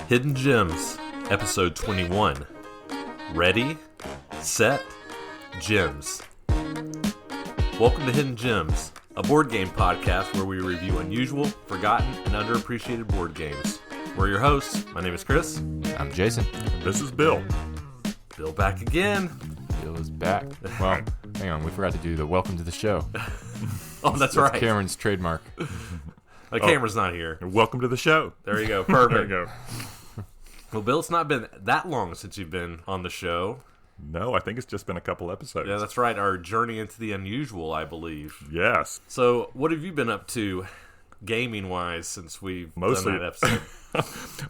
Hidden Gems, Episode 21. Ready, Set, Gems. Welcome to Hidden Gems, a board game podcast where we review unusual, forgotten, and underappreciated board games. We're your hosts. My name is Chris. I'm Jason. This is Bill. Bill back again. Bill is back. Well, hang on. We forgot to do the welcome to the show. Oh, that's right. Cameron's trademark. The camera's not here. Welcome to the show. There you go. Perfect. There you go. Well, Bill, it's not been that long since you've been on the show. No, I think it's just been a couple episodes. Yeah, that's right. Our journey into the unusual, I believe. Yes. So, what have you been up to, gaming-wise, since we've Mostly, done that episode?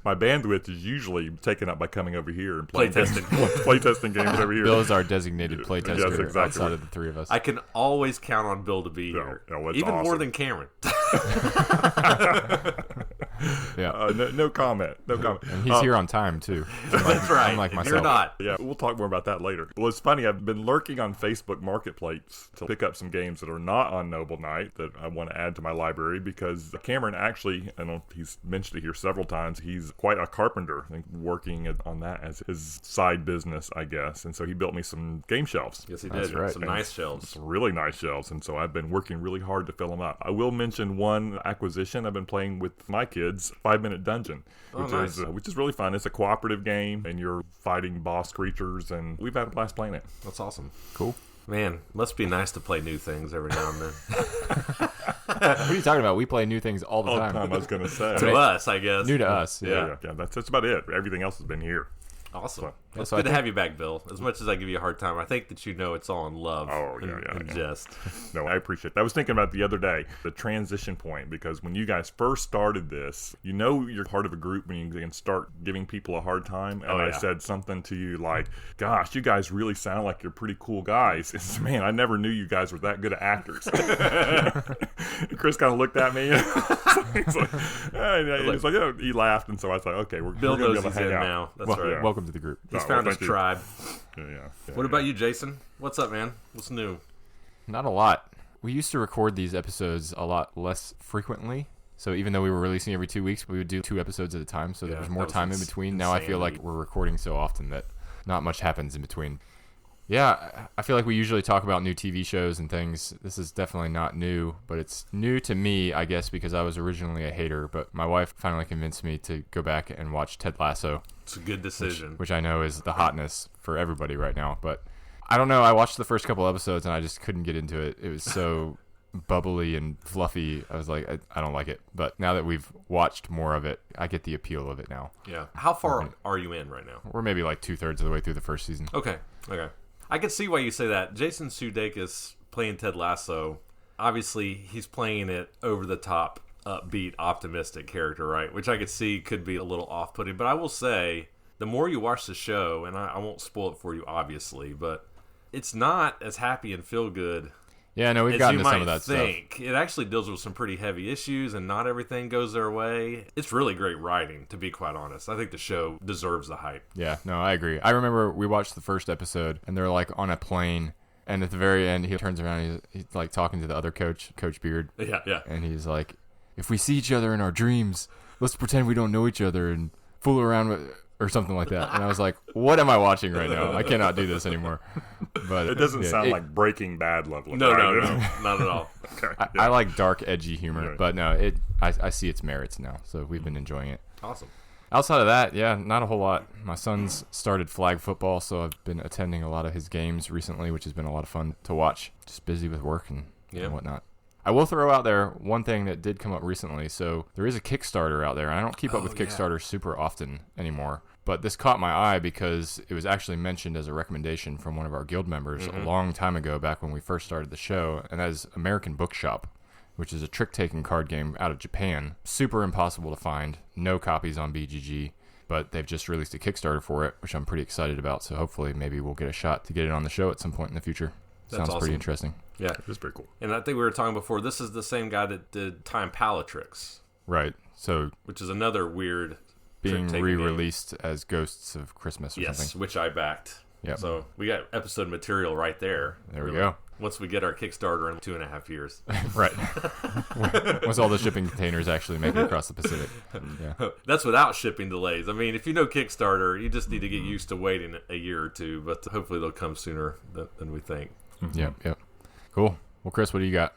My bandwidth is usually taken up by coming over here and Playtesting. playtesting games over here. Bill is our designated playtester Yes, exactly. outside of the three of us. I can always count on Bill to be here. No, it's even more awesome. than Cameron. Yeah. No comment. No comment. And he's here on time, too. That's right. Unlike And myself. You're not. Yeah, we'll talk more about that later. Well, it's funny. I've been lurking on Facebook Marketplace to pick up some games that are not on Noble Night that I want to add to my library because Cameron actually, and he's mentioned it here several times, he's quite a carpenter, I think, working on that as his side business, I guess. And so he built me some game shelves. Yes, he That's did. right. Some nice shelves. Some really nice shelves, and so I've been working really hard to fill them up. I will mention one acquisition I've been playing with my kids, 5 Minute Dungeon, which is really fun. It's a cooperative game, and you're fighting boss creatures, and we've had a blast playing it. That's awesome. Cool. Man, must be nice to play new things every now and then. What are you talking about? We play new things all the All the time. time, I was going to say. To us, I guess. New to us. Yeah. Yeah, that's about it. Everything else has been here. Awesome. It's so good I to have you back, Bill. As much as I give you a hard time, I think that you know it's all in love and jest. No, I appreciate that. I was thinking about the other day, the transition point, because when you guys first started this, you know you're part of a group when you can start giving people a hard time. And I said something to you like, gosh, you guys really sound like you're pretty cool guys. It's, man, I never knew you guys were that good at actors. Chris kind of looked at me. He's like, oh, he laughed. And so I was like, okay, Bill going to knows be able he's to hang in out. now. That's Well, right. Welcome to the group. He's found his thank you. tribe. Yeah. What about you, Jason? What's up, man? What's new? Not a lot. We used to record these episodes a lot less frequently. So even though we were releasing every 2 weeks, we would do 2 episodes at a time. So there was more time in between. Now I feel like we're recording so often that not much happens in between. Yeah, I feel like we usually talk about new TV shows and things. This is definitely not new, but it's new to me, I guess, because I was originally a hater. But my wife finally convinced me to go back and watch Ted Lasso. It's a good decision. Which I know is the hotness for everybody right now. But I don't know. I watched the first couple episodes and I just couldn't get into it. It was so bubbly and fluffy. I was like, I don't like it. But now that we've watched more of it, I get the appeal of it now. Yeah. How far are you in right now? We're maybe like 2/3 of the way through the first season. Okay. I can see why you say that. Jason Sudeikis playing Ted Lasso, obviously he's playing it over the top, upbeat, optimistic character, right? Which I could see could be a little off-putting. But I will say, the more you watch the show, and I won't spoil it for you, obviously, but it's not as happy and feel-good Yeah, no, we've as gotten you to some might of that think. stuff. It actually deals with some pretty heavy issues, and not everything goes their way. It's really great writing, to be quite honest. I think the show deserves the hype. Yeah, no, I agree. I remember we watched the first episode, and they're like on a plane, and at the very end, he turns around, and he's like talking to the other coach, Coach Beard. Yeah. And he's like, if we see each other in our dreams, let's pretend we don't know each other and fool around with, or something like that. And I was like, what am I watching right now? I cannot do this anymore. But It doesn't sound like Breaking Bad level. No, not at all. Okay. I like dark, edgy humor, Right. but no, I see its merits now, so we've been enjoying it. Awesome. Outside of that, yeah, not a whole lot. My son's started flag football, so I've been attending a lot of his games recently, which has been a lot of fun to watch. Just busy with work and whatnot. I will throw out there one thing that did come up recently. So there is a Kickstarter out there, and I don't keep up with Kickstarter super often anymore. But this caught my eye because it was actually mentioned as a recommendation from one of our guild members a long time ago, back when we first started the show, and that is American Bookshop, which is a trick-taking card game out of Japan. Super impossible to find. No copies on BGG, but they've just released a Kickstarter for it, which I'm pretty excited about. So hopefully maybe we'll get a shot to get it on the show at some point in the future. That's Sounds pretty awesome. interesting. Yeah. It's pretty cool. And I think we were talking before, this is the same guy that did Time Palatrix, Right. So which is another weird being trick-taking re-released as Ghosts of Christmas or game. Yes, something. which I backed. Yep. So we got episode material right there. There we go. Once we get our Kickstarter in 2.5 years. Right. Once all the shipping containers actually make it across the Pacific. Yeah. That's without shipping delays. I mean, if you know Kickstarter, you just need to get used to waiting a year or two, but hopefully they'll come sooner than we think. Yep. Cool. Well, Chris, what do you got?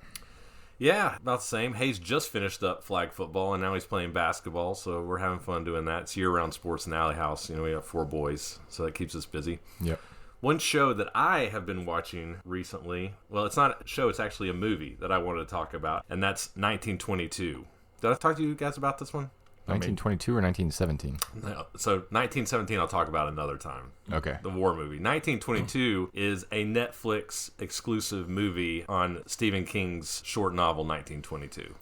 Yeah, about the same. Hayes just finished up flag football, and now he's playing basketball, so we're having fun doing that. It's year-round sports in the Alley House. We have 4 boys, so that keeps us busy. Yep. One show that I have been watching recently, well, it's not a show, it's actually a movie that I wanted to talk about, and that's 1922. Did I talk to you guys about this one? 1922 or 1917? No. So 1917 I'll talk about another time. Okay. The war movie. 1922 is a Netflix exclusive movie on Stephen King's short novel 1922.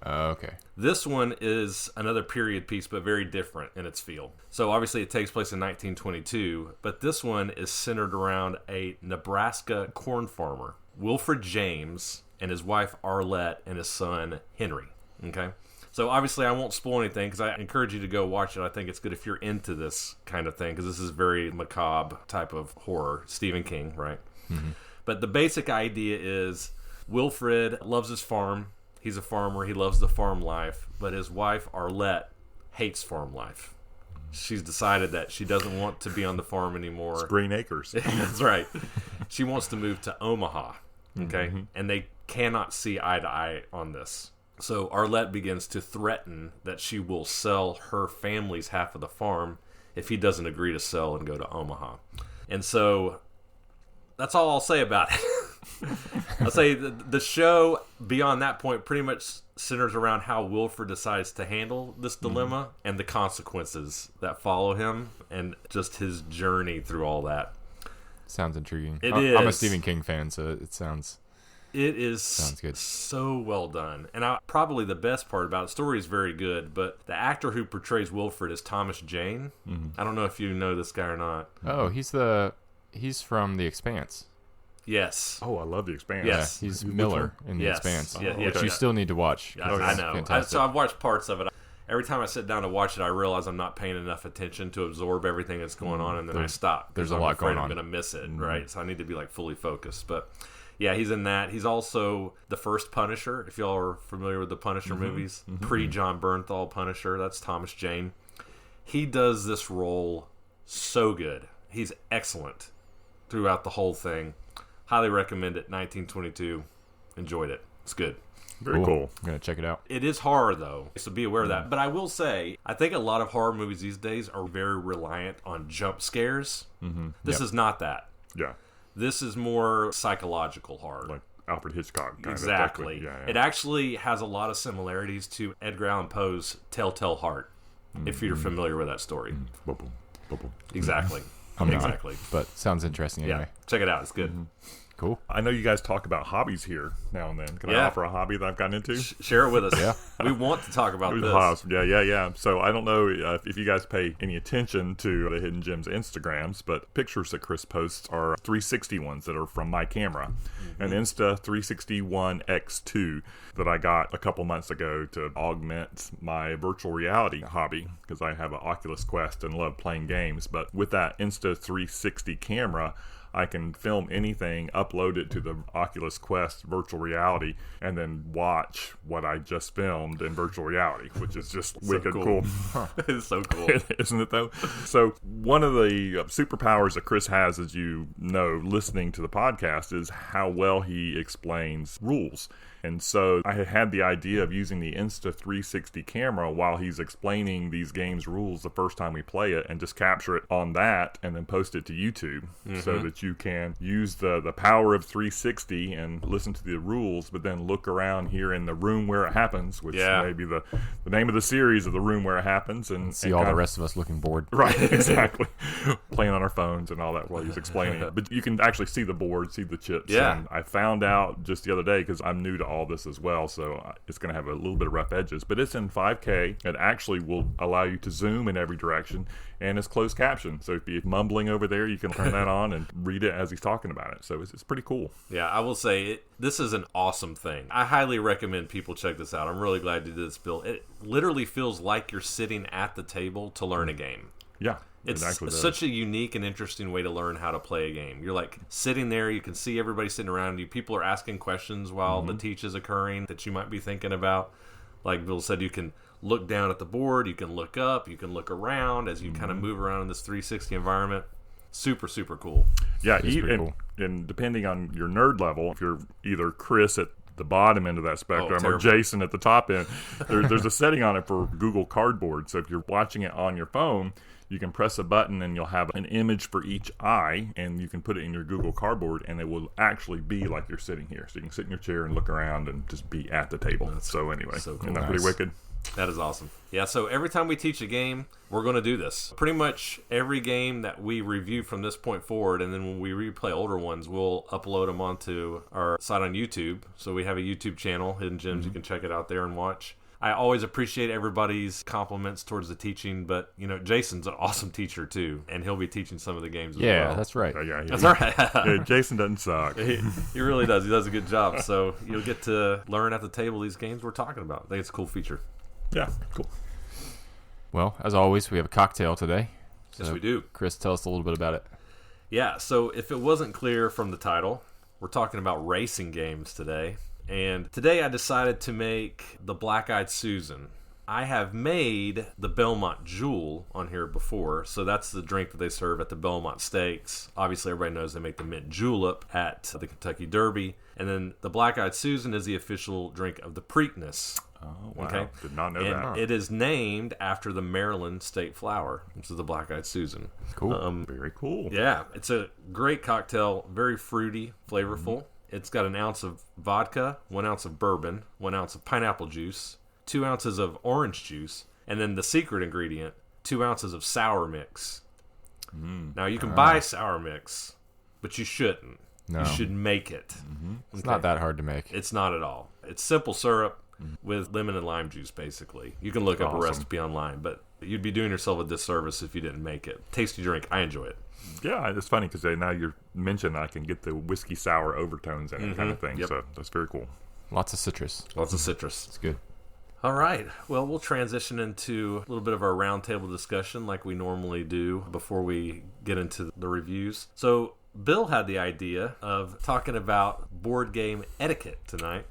Okay. This one is another period piece, but very different in its feel. So obviously it takes place in 1922, but this one is centered around a Nebraska corn farmer, Wilfred James, and his wife Arlette and his son Henry. Okay? So obviously I won't spoil anything because I encourage you to go watch it. I think it's good if you're into this kind of thing because this is very macabre type of horror. Stephen King, right? Mm-hmm. But the basic idea is Wilfred loves his farm. He's a farmer. He loves the farm life. But his wife, Arlette, hates farm life. She's decided that she doesn't want to be on the farm anymore. It's Green Acres. That's right. She wants to move to Omaha. Okay? Mm-hmm. And they cannot see eye to eye on this. So Arlette begins to threaten that she will sell her family's half of the farm if he doesn't agree to sell and go to Omaha. And so that's all I'll say about it. I'll say the show beyond that point pretty much centers around how Wilfred decides to handle this dilemma and the consequences that follow him and just his journey through all that. Sounds intriguing. I'm a Stephen King fan, so it sounds good. So well done. And probably the best part about it, the story is very good, but the actor who portrays Wilfred is Thomas Jane. Mm-hmm. I don't know if you know this guy or not. Oh, he's from The Expanse. Yes. Oh, I love The Expanse. Yes. He's Miller in The Expanse, which you still need to watch. I know. So I've watched parts of it. Every time I sit down to watch it, I realize I'm not paying enough attention to absorb everything that's going on, and then I stop. There's a lot going on. I'm going to miss it, right? So I need to be fully focused. But yeah, he's in that. He's also the first Punisher, if y'all are familiar with the Punisher movies. Pre-John Bernthal Punisher. That's Thomas Jane. He does this role so good. He's excellent throughout the whole thing. Highly recommend it. 1922. Enjoyed it. It's good. Very cool. I'm going to check it out. It is horror, though, so be aware of that. But I will say, I think a lot of horror movies these days are very reliant on jump scares. Mm-hmm. This is not that. Yeah. This is more psychological horror. Like Alfred Hitchcock kind exactly. of. Yeah. It actually has a lot of similarities to Edgar Allan Poe's Telltale Heart, if you're familiar with that story. Exactly. Exactly. But sounds interesting anyway. Yeah. Check it out. It's good. Cool. I know you guys talk about hobbies here now and then. Can I offer a hobby that I've gotten into? Share it with us. Yeah. We want to talk about this. Yeah. So I don't know if you guys pay any attention to the Hidden Gems Instagrams, but pictures that Chris posts are 360 ones that are from my camera. An Insta360 X2 that I got a couple months ago to augment my virtual reality hobby because I have an Oculus Quest and love playing games. But with that Insta360 camera, I can film anything, upload it to the Oculus Quest virtual reality, and then watch what I just filmed in virtual reality, which is just wicked cool. It is so cool. Isn't it, though? So one of the superpowers that Chris has, as you know, listening to the podcast, is how well he explains rules. And so I had the idea of using the Insta360 camera while he's explaining these games rules the first time we play it and just capture it on that and then post it to YouTube so that you can use the power of 360 and listen to the rules, but then look around here in the room where it happens, which may be the name of the series of the room where it happens. And see all the rest of us looking bored. Right, exactly. Playing on our phones and all that while he's explaining it. But you can actually see the board, see the chips. Yeah. And I found out just the other day, because I'm new to all this as well, so it's going to have a little bit of rough edges, but it's in 5K. It actually will allow you to zoom in every direction, and it's closed caption, so if you're mumbling over there, you can turn that on and read it as he's talking about it. So it's pretty cool. Yeah, I will say this is an awesome thing. I highly recommend people check this out. I'm really glad you did this, Bill. It literally feels like you're sitting at the table to learn a game. Yeah. It's such a unique and interesting way to learn how to play a game. You're like sitting there, you can see everybody sitting around you. People are asking questions while the teach is occurring that you might be thinking about. Like Bill said, you can look down at the board, you can look up, you can look around as you kind of move around in this 360 environment. Super, super cool. Yeah, and depending on your nerd level, if you're either Chris at the bottom end of that spectrum or Jason at the top end, there's a setting on it for Google Cardboard. So if you're watching it on your phone, you can press a button and you'll have an image for each eye, and you can put it in your Google Cardboard, and it will actually be like you're sitting here. So you can sit in your chair and look around and just be at the table. So anyway, so cool. Isn't that pretty wicked? That is awesome. Yeah, so every time we teach a game, we're going to do this. Pretty much every game that we review from this point forward, and then when we replay older ones, we'll upload them onto our site on YouTube. So we have a YouTube channel, Hidden Gems. You can check it out there and watch. I always appreciate everybody's compliments towards the teaching, but, Jason's an awesome teacher, too, and he'll be teaching some of the games as well. Yeah, that's right. That's all right. Yeah, Jason doesn't suck. He really does. He does a good job. So you'll get to learn at the table these games we're talking about. I think it's a cool feature. Yeah, cool. Well, as always, we have a cocktail today. So yes, we do. Chris, tell us a little bit about it. Yeah, so if it wasn't clear from the title, we're talking about racing games today. And today I decided to make the Black-Eyed Susan. I have made the Belmont Jewel on here before, so that's the drink that they serve at the Belmont Stakes. Obviously, everybody knows they make the mint julep at the Kentucky Derby. And then the Black-Eyed Susan is the official drink of the Preakness. Oh, wow. Okay? Did not know that. It is named after the Maryland state flower, which is the Black-Eyed Susan. Cool. Very cool. Yeah, it's a great cocktail, very fruity, flavorful. It's got an ounce of vodka, 1 ounce of bourbon, 1 ounce of pineapple juice, 2 ounces of orange juice, and then the secret ingredient, 2 ounces of sour mix. Now, you can buy sour mix, but you shouldn't. No. You should make it. It's not that hard to make. It's not at all. It's simple syrup with lemon and lime juice, basically. You can look up a recipe online, but you'd be doing yourself a disservice if you didn't make it. Tasty drink. I enjoy it. Yeah, it's funny because now you're mentioning I can get the whiskey sour overtones in it kind of thing. Yep. So that's very cool. Lots of citrus. It's good. All right. Well, we'll transition into a little bit of our roundtable discussion like we normally do before we get into the reviews. So Bill had the idea of talking about board game etiquette tonight.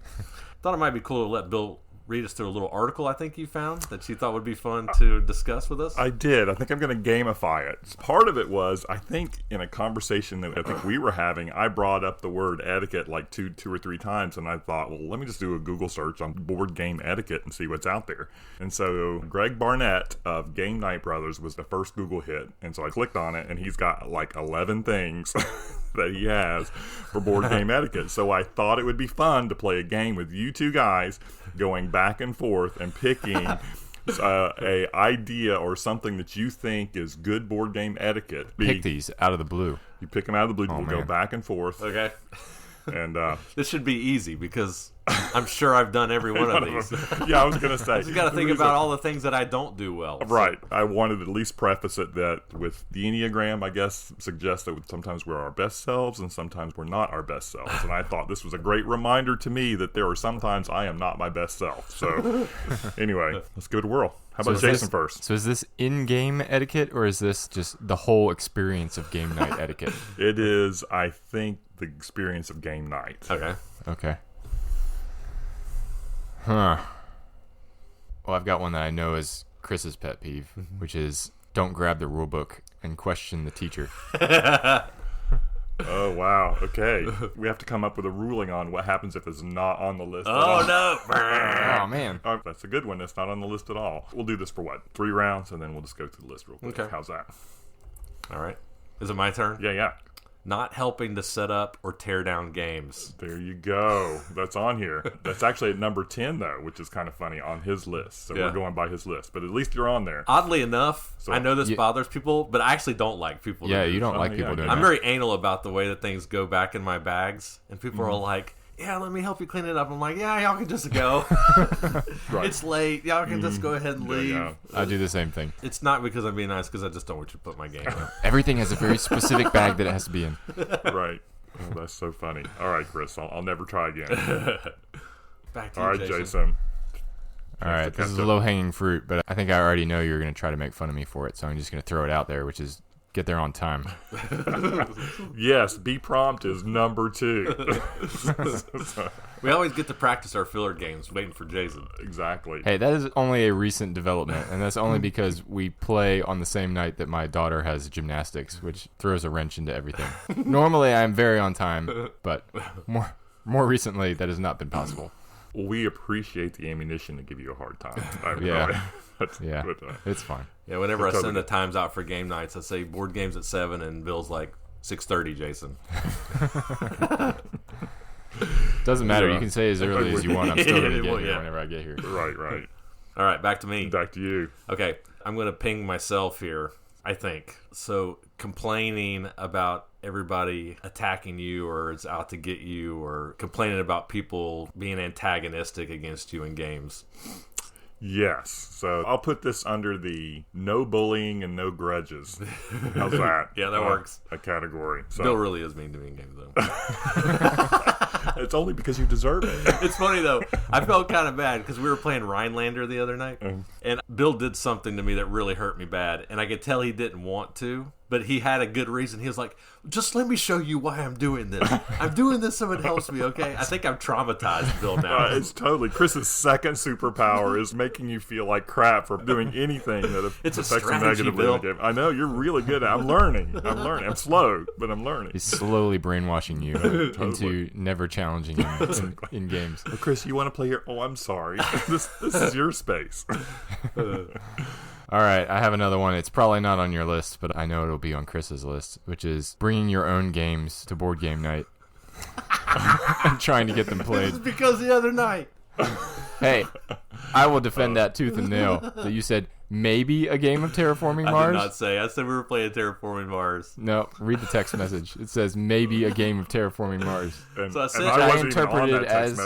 Thought it might be cool to let Bill read us through a little article I think you found that you thought would be fun to discuss with us. I did. I think I'm going to gamify it. Part of it was, I think, in a conversation that I think we were having, I brought up the word etiquette like two or three times, and I thought, well, let me just do a Google search on board game etiquette and see what's out there. And so Greg Barnett of Game Night Brothers was the first Google hit, and so I clicked on it, and he's got like 11 things that he has for board game etiquette. So I thought it would be fun to play a game with you two guys going back and forth and picking a idea or something that you think is good board game etiquette. Pick these out of the blue. You pick them out of the blue. We'll go back and forth. Okay. And this should be easy because I'm sure I've done every one of these. Yeah, I was going to say. You got to think about all the things that I don't do well. Right. So. I wanted to at least preface it that with the Enneagram, I guess, suggests that sometimes we're our best selves and sometimes we're not our best selves. And I thought this was a great reminder to me that there are sometimes I am not my best self. So anyway, let's go to whirl. How about Jason first? So is this in-game etiquette or is this just the whole experience of game night etiquette? It is, I think, the experience of game night. Okay. Huh. Well, I've got one that I know is Chris's pet peeve, which is don't grab the rule book and question the teacher. Oh, wow. Okay. We have to come up with a ruling on what happens if it's not on the list. Oh, no. Oh, man. Oh, that's a good one. It's not on the list at all. We'll do this for 3 rounds, and then we'll just go through the list real quick. Okay. How's that? All right. Is it my turn? Yeah. Not helping to set up or tear down games. There you go. That's on here. That's actually at number 10, though, which is kind of funny, on his list. So we're going by his list. But at least you're on there. Oddly enough, I know this bothers people, but I actually don't like people doing you don't like people doing that. I'm very anal about the way that things go back in my bags. And people are like, yeah, let me help you clean it up. I'm like, yeah, y'all can just go. Right. It's late. Y'all can just go ahead and leave. Yeah. I do the same thing. It's not because I'm being nice, because I just don't want you to put my game in. Everything has a very specific bag that it has to be in. Right. Oh, that's so funny. All right, Chris, I'll never try again. Back to you, Jason. Jason. All right, this is low-hanging fruit, but I think I already know you're going to try to make fun of me for it, so I'm just going to throw it out there, which is get there on time. Yes, be prompt is number 2. We always get to practice our filler games waiting for Jason. Exactly. Hey, that is only a recent development, and that's only because we play on the same night that my daughter has gymnastics, which throws a wrench into everything. Normally, I'm very on time, but more recently, that has not been possible. Well, we appreciate the ammunition to give you a hard time. Yeah. It's fine. Yeah, whenever I send the times out for game nights, I say board games at 7, and Bill's like 6:30, Jason. Doesn't matter. You can say as early as you want. I'm still going to get here whenever I get here. Right. All right, back to me. Back to you. Okay, I'm going to ping myself here, I think. So complaining about everybody attacking you or is out to get you or complaining about people being antagonistic against you in games. Yes. So I'll put this under the no bullying and no grudges. How's that? Yeah, that works. A category. So. Bill really is mean to me in games, though. It's only because you deserve it. It's funny, though. I felt kind of bad because we were playing Rhinelander the other night, and Bill did something to me that really hurt me bad, and I could tell he didn't want to, but he had a good reason. He was like, just let me show you why I'm doing this. I'm doing this so it helps me, okay? I think I'm traumatized, Bill, now. It's totally. Chris's second superpower is making you feel like crap for doing anything that affects you negatively in the game. I know, you're really good at it. I'm learning. I'm slow, but I'm learning. He's slowly brainwashing you into never challenging him in games. Oh, Chris, you want to play here? Oh, I'm sorry. This is your space. All right, I have another one. It's probably not on your list, but I know it'll be on Chris's list, which is bringing your own games to board game night and trying to get them played. This is because the other night. Hey, I will defend that tooth and nail. That you said maybe a game of Terraforming Mars. I did not say. I said we were playing Terraforming Mars. No, read the text message. It says maybe a game of Terraforming Mars. So I said I interpreted it as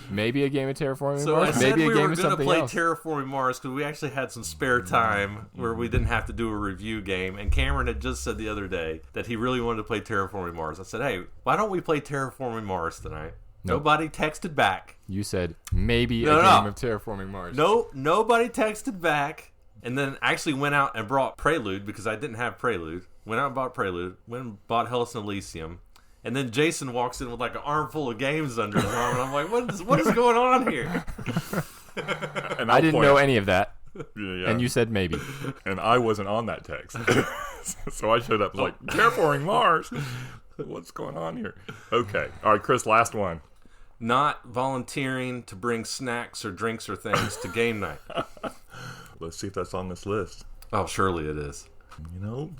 maybe a game of Terraforming Mars. Maybe a game of something else. We were going to play Terraforming Mars because we actually had some spare time where we didn't have to do a review game. And Cameron had just said the other day that he really wanted to play Terraforming Mars. I said, hey, why don't we play Terraforming Mars tonight? Nope. Nobody texted back. You said maybe a game of Terraforming Mars. No, nobody texted back. And then actually went out and brought Prelude because I didn't have Prelude. Went out and bought Prelude. Went and bought Hellas and Elysium. And then Jason walks in with like an armful of games under his arm. And I'm like, what is going on here? And I didn't know any of that. Yeah. And you said maybe. And I wasn't on that text. So I showed up like, Terraforming Mars? What's going on here? Okay. All right, Chris, last one. Not volunteering to bring snacks or drinks or things to game night. Let's see if that's on this list. Oh, surely it is. No.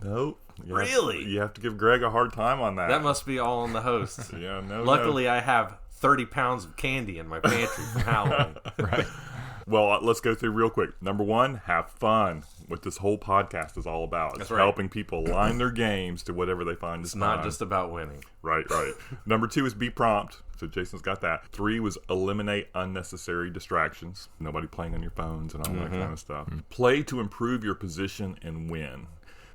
Really? You have to give Greg a hard time on that. That must be all on the host. Yeah, no. Luckily, I have 30 pounds of candy in my pantry from Halloween. Right. Well, let's go through real quick. Number 1, have fun. What this whole podcast is all about. It's helping people align their games to whatever they find is fun. It's not just about winning. Right. Number 2 is be prompt. So Jason's got that. 3 was eliminate unnecessary distractions. Nobody playing on your phones and all that kind of stuff. Play to improve your position and win.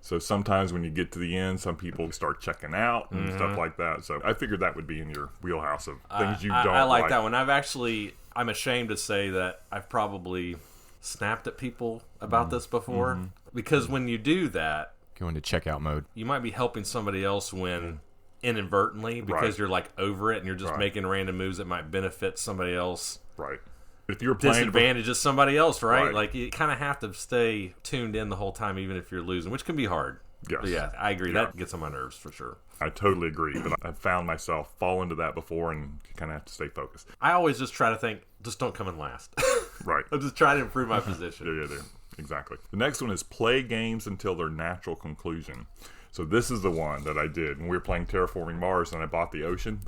So sometimes when you get to the end, some people start checking out and stuff like that. So I figured that would be in your wheelhouse of things you don't like. I like that one. I'm ashamed to say that I've probably snapped at people about this before. Because when you do that, go into checkout mode. You might be helping somebody else win inadvertently because you're like over it and you're just making random moves that might benefit somebody else. Right. If you're playing disadvantages somebody else, right? Like you kind of have to stay tuned in the whole time, even if you're losing, which can be hard. Yes. But yeah, I agree. That gets on my nerves for sure. I totally agree, but I've found myself fall into that before and you kind of have to stay focused. I always just try to think, just don't come in last. Right. I'm just trying to improve my position. Yeah. Exactly. The next one is play games until their natural conclusion. So this is the one that I did when we were playing Terraforming Mars and I bought the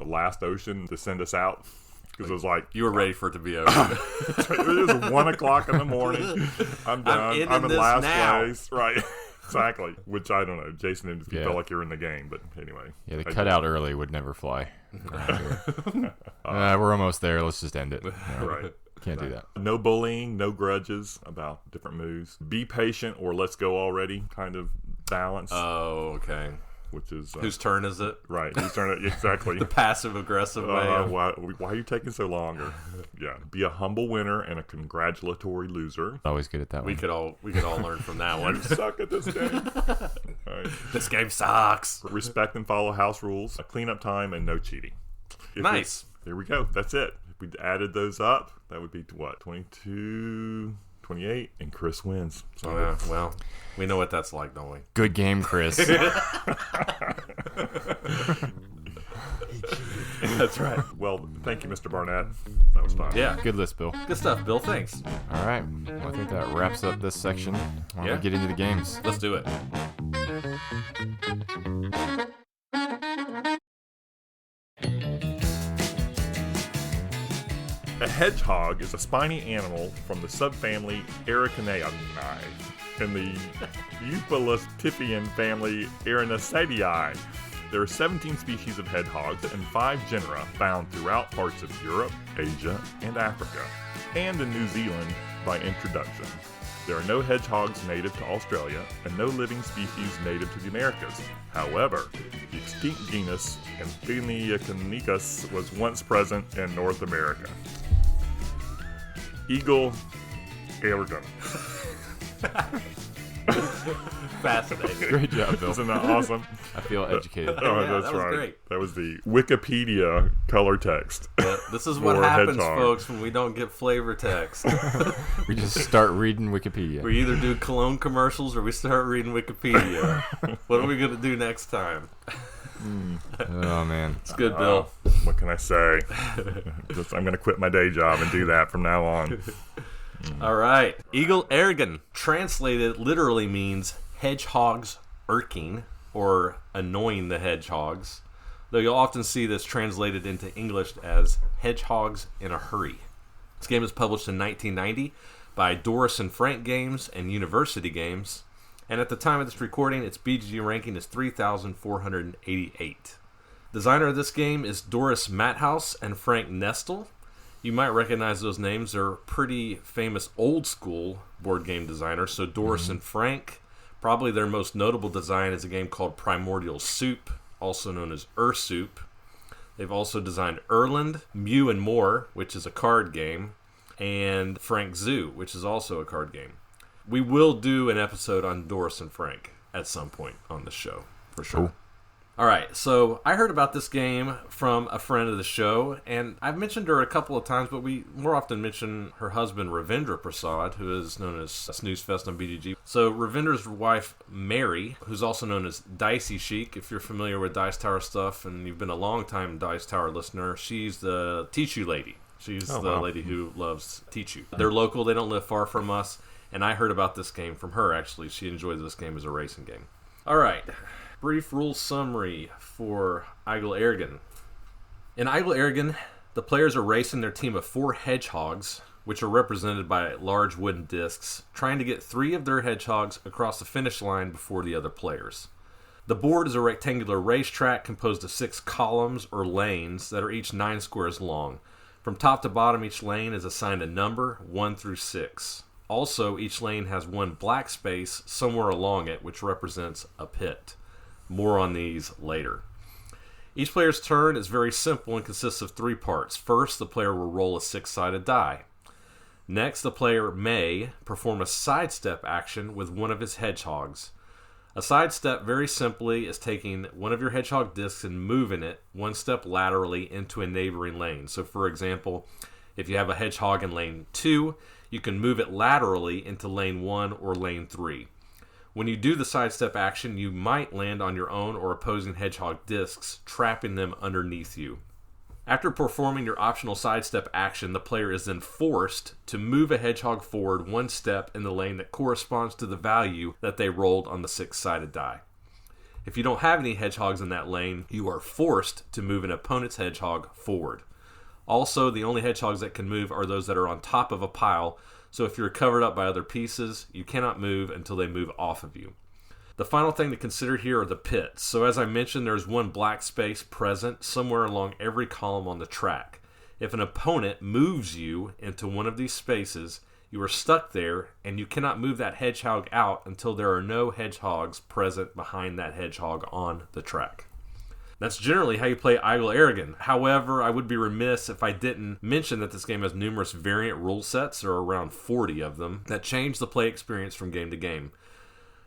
last ocean to send us out. Because it was like... You were ready for it to be over. It was 1 o'clock in the morning. I'm done. I'm in last place. Right. Exactly. Which I don't know. Jason, if you felt like you're in the game. But anyway. Yeah, the cutout early would never fly. We're almost there. Let's just end it. Right. Can't do that. No bullying, no grudges about different moves. Be patient or let's go already kind of balance. Oh, okay. which is... whose turn is it? Right, whose turn it, exactly. The passive-aggressive way. Why are you taking so long? Yeah, be a humble winner and a congratulatory loser. Always good at that one. We could all learn from that one. You suck at this game. Right. This game sucks. Respect and follow house rules, a cleanup time, and no cheating. Nice. There we go. That's it. If we added those up, that would be, what, 22... 28, and Chris wins. So. Oh, yeah. Well, we know what that's like, don't we? Good game, Chris. That's right. Well, thank you, Mr. Barnett. That was fun. Yeah. Good list, Bill. Good stuff, Bill. Thanks. All right. Well, I think that wraps up this section. Why don't we get into the games? Let's do it. A hedgehog is a spiny animal from the subfamily Araucaniae in the Eupilostiphian family Aranacidae. There are 17 species of hedgehogs and 5 genera found throughout parts of Europe, Asia, and Africa, and in New Zealand by introduction. There are no hedgehogs native to Australia and no living species native to the Americas. However, the extinct genus Amphiniacanicus was once present in North America. Igel Ärgern. Fascinating. Great job, Bill. Isn't that awesome? I feel educated. Oh, Yeah, that's that was right. great. That was the Wikipedia color text. Yeah, this is what For happens, hedgehog. folks, when we don't get flavor text. We just start reading Wikipedia. We either do cologne commercials or we start reading Wikipedia. What are we going to do next time? Oh, man. It's good, Bill. What can I say? I'm going to quit my day job and do that from now on. All right. Igel Ärgern, translated literally means hedgehogs irking or annoying the hedgehogs, though you'll often see this translated into English as hedgehogs in a hurry. This game was published in 1990 by Doris and Frank Games and University Games, and at the time of this recording, its BGG ranking is 3,488. Designer of this game is Doris Mathouse and Frank Nestle. You might recognize those names. They're pretty famous old school board game designers. So Doris and Frank, probably their most notable design is a game called Primordial Soup, also known as Soup. They've also designed Erland, Mew and More, which is a card game, and Frank Zoo, which is also a card game. We will do an episode on Doris and Frank at some point on the show, for sure. Cool. All right, so I heard about this game from a friend of the show, and I've mentioned her a couple of times, but we more often mention her husband, Ravindra Prasad, who is known as Snooze Fest on BGG. So Ravindra's wife, Mary, who's also known as Dicey Chic, if you're familiar with Dice Tower stuff and you've been a long-time Dice Tower listener, she's the Tichu lady. She's lady who loves Tichu. They're local, they don't live far from us, and I heard about this game from her, actually. She enjoys this game as a racing game. All right. Brief rule summary for Igel Ärgern. In Igel Ärgern, the players are racing their team of 4 hedgehogs, which are represented by large wooden discs, trying to get 3 of their hedgehogs across the finish line before the other players. The board is a rectangular racetrack composed of 6 columns or lanes that are each 9 squares long. From top to bottom, each lane is assigned a number, 1 through 6. Also, each lane has 1 black space somewhere along it, which represents a pit. More on these later. Each player's turn is very simple and consists of 3 parts. First, the player will roll a 6-sided die. Next, the player may perform a sidestep action with one of his hedgehogs. A sidestep, very simply, is taking one of your hedgehog discs and moving it 1 step laterally into a neighboring lane. So, for example, if you have a hedgehog in lane 2, you can move it laterally into lane 1 or lane 3. When you do the sidestep action, you might land on your own or opposing hedgehog discs, trapping them underneath you. After performing your optional sidestep action, the player is then forced to move a hedgehog forward 1 step in the lane that corresponds to the value that they rolled on the 6-sided die. If you don't have any hedgehogs in that lane, you are forced to move an opponent's hedgehog forward. Also, the only hedgehogs that can move are those that are on top of a pile, so if you're covered up by other pieces, you cannot move until they move off of you. The final thing to consider here are the pits. So as I mentioned, there's 1 black space present somewhere along every column on the track. If an opponent moves you into one of these spaces, You are stuck there, and you cannot move that hedgehog out until there are no hedgehogs present behind that hedgehog on the track. That's generally how you play Igel Ärgern. However, I would be remiss if I didn't mention that this game has numerous variant rule sets, or around 40 of them, that change the play experience from game to game.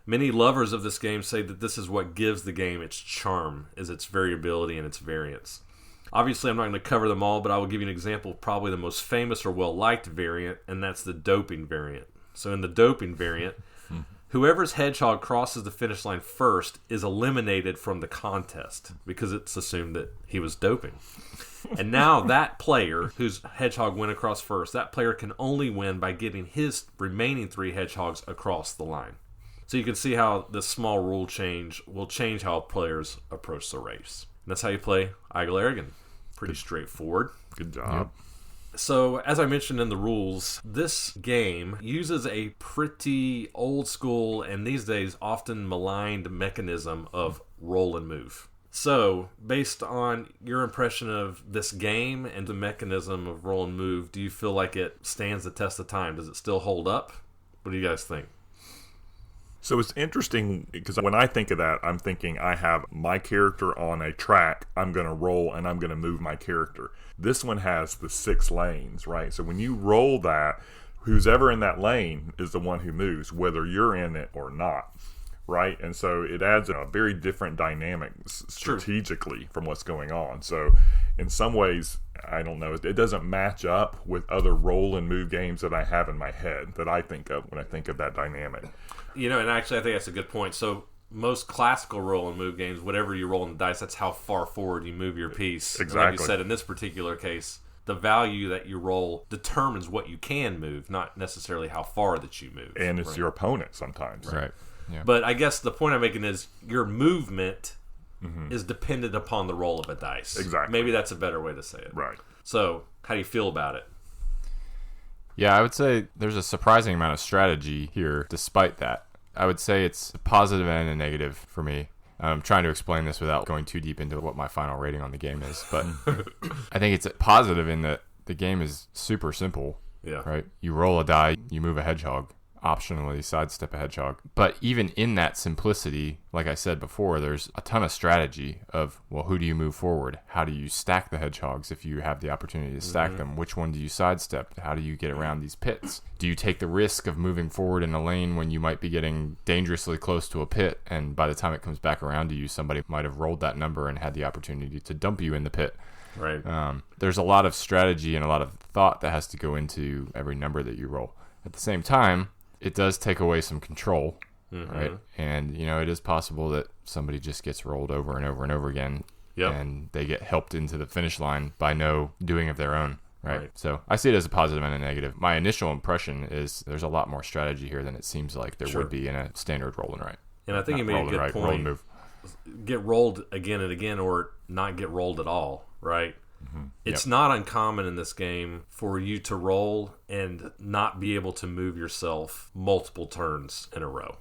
Many lovers of this game say that this is what gives the game its charm, is its variability and its variance. Obviously, I'm not going to cover them all, but I will give you an example of probably the most famous or well-liked variant, and that's the doping variant. So in the doping variant, whoever's hedgehog crosses the finish line first is eliminated from the contest because it's assumed that he was doping. And now that player whose hedgehog went across first, that player can only win by getting his remaining 3 hedgehogs across the line. So you can see how this small rule change will change how players approach the race. And that's how you play Igel Ärgern. Pretty straightforward. Good job. So, as I mentioned in the rules, this game uses a pretty old school and these days often maligned mechanism of roll and move. So, based on your impression of this game and the mechanism of roll and move, do you feel like it stands the test of time? Does it still hold up? What do you guys think? So it's interesting because when I think of that, I'm thinking I have my character on a track, I'm going to roll and I'm going to move my character. This one has the 6 lanes, right? So when you roll that, who's ever in that lane is the one who moves, whether you're in it or not, right? And so it adds a very different dynamic strategically from what's going on. So in some ways, I don't know, it doesn't match up with other roll and move games that I have in my head that I think of when I think of that dynamic. You know, and actually I think that's a good point. So most classical roll and move games, whatever you roll in the dice, that's how far forward you move your piece. Exactly. And like you said, in this particular case, the value that you roll determines what you can move, not necessarily how far that you move. And it's your opponent sometimes. Right. Yeah. But I guess the point I'm making is your movement is dependent upon the roll of a dice. Exactly. Maybe that's a better way to say it. Right. So, how do you feel about it? Yeah, I would say there's a surprising amount of strategy here despite that. I would say it's a positive and a negative for me. I'm trying to explain this without going too deep into what my final rating on the game is, but I think it's a positive in that the game is super simple. Yeah. Right? You roll a die, you move a hedgehog, optionally sidestep a hedgehog. But even in that simplicity, like I said before, there's a ton of strategy of, well, who do you move forward? How do you stack the hedgehogs if you have the opportunity to stack them? Which one do you sidestep? How do you get around these pits? Do you take the risk of moving forward in a lane when you might be getting dangerously close to a pit, and by the time it comes back around to you, somebody might have rolled that number and had the opportunity to dump you in the pit? Right. There's a lot of strategy and a lot of thought that has to go into every number that you roll. At the same time, it does take away some control, right? And, you know, it is possible that somebody just gets rolled over and over and over again, and they get helped into the finish line by no doing of their own, right? So I see it as a positive and a negative. My initial impression is there's a lot more strategy here than it seems like there would be in a standard roll and write. And I think you made a good point. Roll and move. Get rolled again and again, or not get rolled at all, right? It's not uncommon in this game for you to roll and not be able to move yourself multiple turns in a row.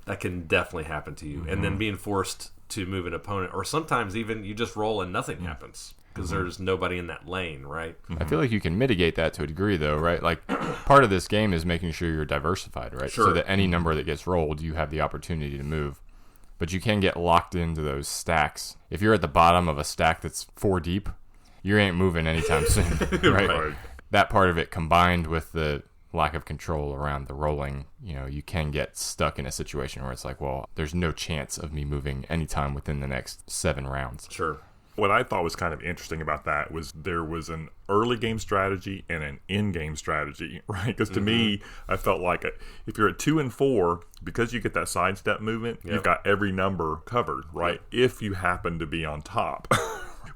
That can definitely happen to you. And then being forced to move an opponent, or sometimes even you just roll and nothing happens because there's nobody in that lane, right? I feel like you can mitigate that to a degree, though, right? Like, part of this game is making sure you're diversified, right? Sure. So that any number that gets rolled, you have the opportunity to move. But you can get locked into those stacks. If you're at the bottom of a stack that's 4 deep, you ain't moving anytime soon, right? That part of it, combined with the lack of control around the rolling, you know, you can get stuck in a situation where it's like, well, there's no chance of me moving anytime within the next 7 rounds. Sure. What I thought was kind of interesting about that was there was an early game strategy and an end game strategy, right? Because to me, I felt like if you're at 2 and 4, because you get that sidestep movement, you've got every number covered, right? If you happen to be on top.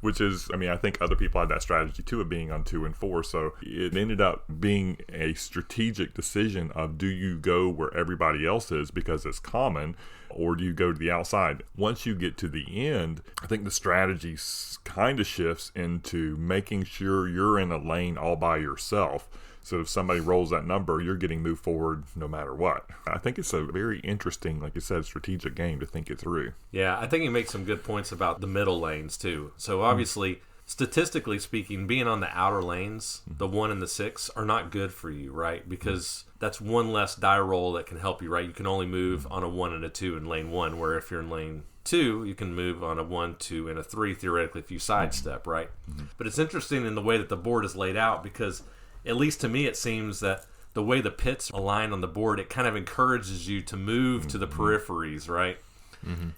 Which is, I mean, I think other people had that strategy too of being on 2 and 4. So it ended up being a strategic decision of, do you go where everybody else is because it's common, or do you go to the outside? Once you get to the end, I think the strategy kind of shifts into making sure you're in a lane all by yourself. So if somebody rolls that number, you're getting moved forward no matter what. I think it's a very interesting, like you said, strategic game to think it through. Yeah, I think you make some good points about the middle lanes too. So obviously, statistically speaking, being on the outer lanes, the 1 and the 6, are not good for you, right? Because that's one less die roll that can help you, right? You can only move on a 1 and a 2 in lane 1, where if you're in lane 2, you can move on a 1, 2, and a 3, theoretically, if you sidestep, right? But it's interesting in the way that the board is laid out, because at least to me it seems that the way the pits align on the board, it kind of encourages you to move to the peripheries, right?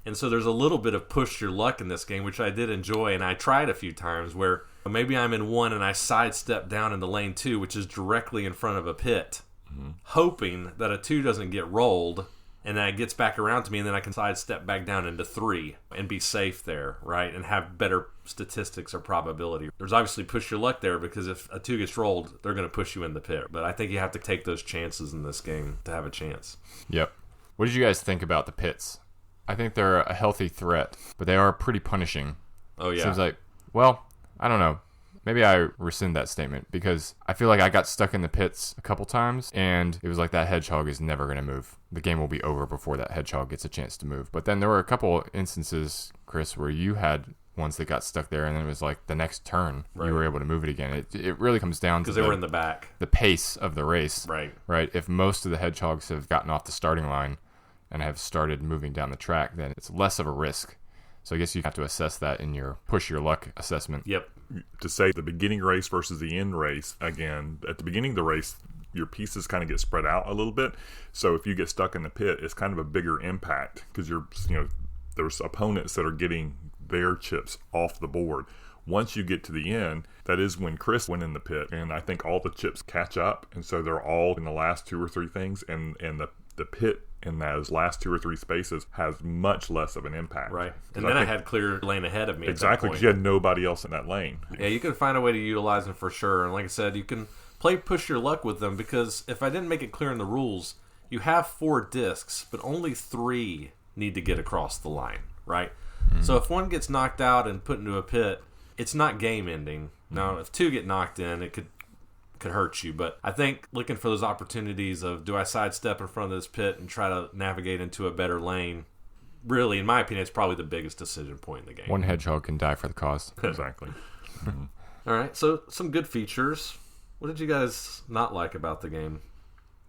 And so there's a little bit of push your luck in this game, which I did enjoy, and I tried a few times where maybe I'm in 1 and I sidestep down into lane 2, which is directly in front of a pit, hoping that a 2 doesn't get rolled, and that it gets back around to me, and then I can sidestep back down into 3 and be safe there, right? And have better statistics or probability. There's obviously push your luck there, because if a 2 gets rolled, they're going to push you in the pit. But I think you have to take those chances in this game to have a chance. Yep. What did you guys think about the pits? I think they're a healthy threat, but they are pretty punishing. Oh, yeah. Seems like, well, I don't know. Maybe I rescind that statement, because I feel like I got stuck in the pits a couple times, and it was like that hedgehog is never going to move. The game will be over before that hedgehog gets a chance to move. But then there were a couple instances, Chris, where you had ones that got stuck there, and then it was like the next turn you were able to move it again. It really comes down to because they were in the back, the pace of the race. Right. If most of the hedgehogs have gotten off the starting line and have started moving down the track, then it's less of a risk. So I guess you have to assess that in your push your luck assessment. Yep. To say the beginning race versus the end race, again, at the beginning of the race, your pieces kind of get spread out a little bit. So if you get stuck in the pit, it's kind of a bigger impact, because there's opponents that are getting their chips off the board. Once you get to the end, that is when Chris went in the pit, and I think all the chips catch up, and so they're all in the last 2 or 3 things, and the pit in those last 2 or 3 spaces has much less of an impact. Right. And then I had clear lane ahead of me. Exactly, because you had nobody else in that lane. Yeah, you can find a way to utilize them for sure. And like I said, you can play push your luck with them, because if I didn't make it clear in the rules, you have 4 discs, but only 3 need to get across the line, right? So if one gets knocked out and put into a pit, it's not game ending. Now, if 2 get knocked in, it could hurt you. But I think looking for those opportunities of, do I sidestep in front of this pit and try to navigate into a better lane, really, in my opinion, it's probably the biggest decision point in the game. One hedgehog can die for the cause. Exactly. All right, so some good features. What did you guys not like about the game?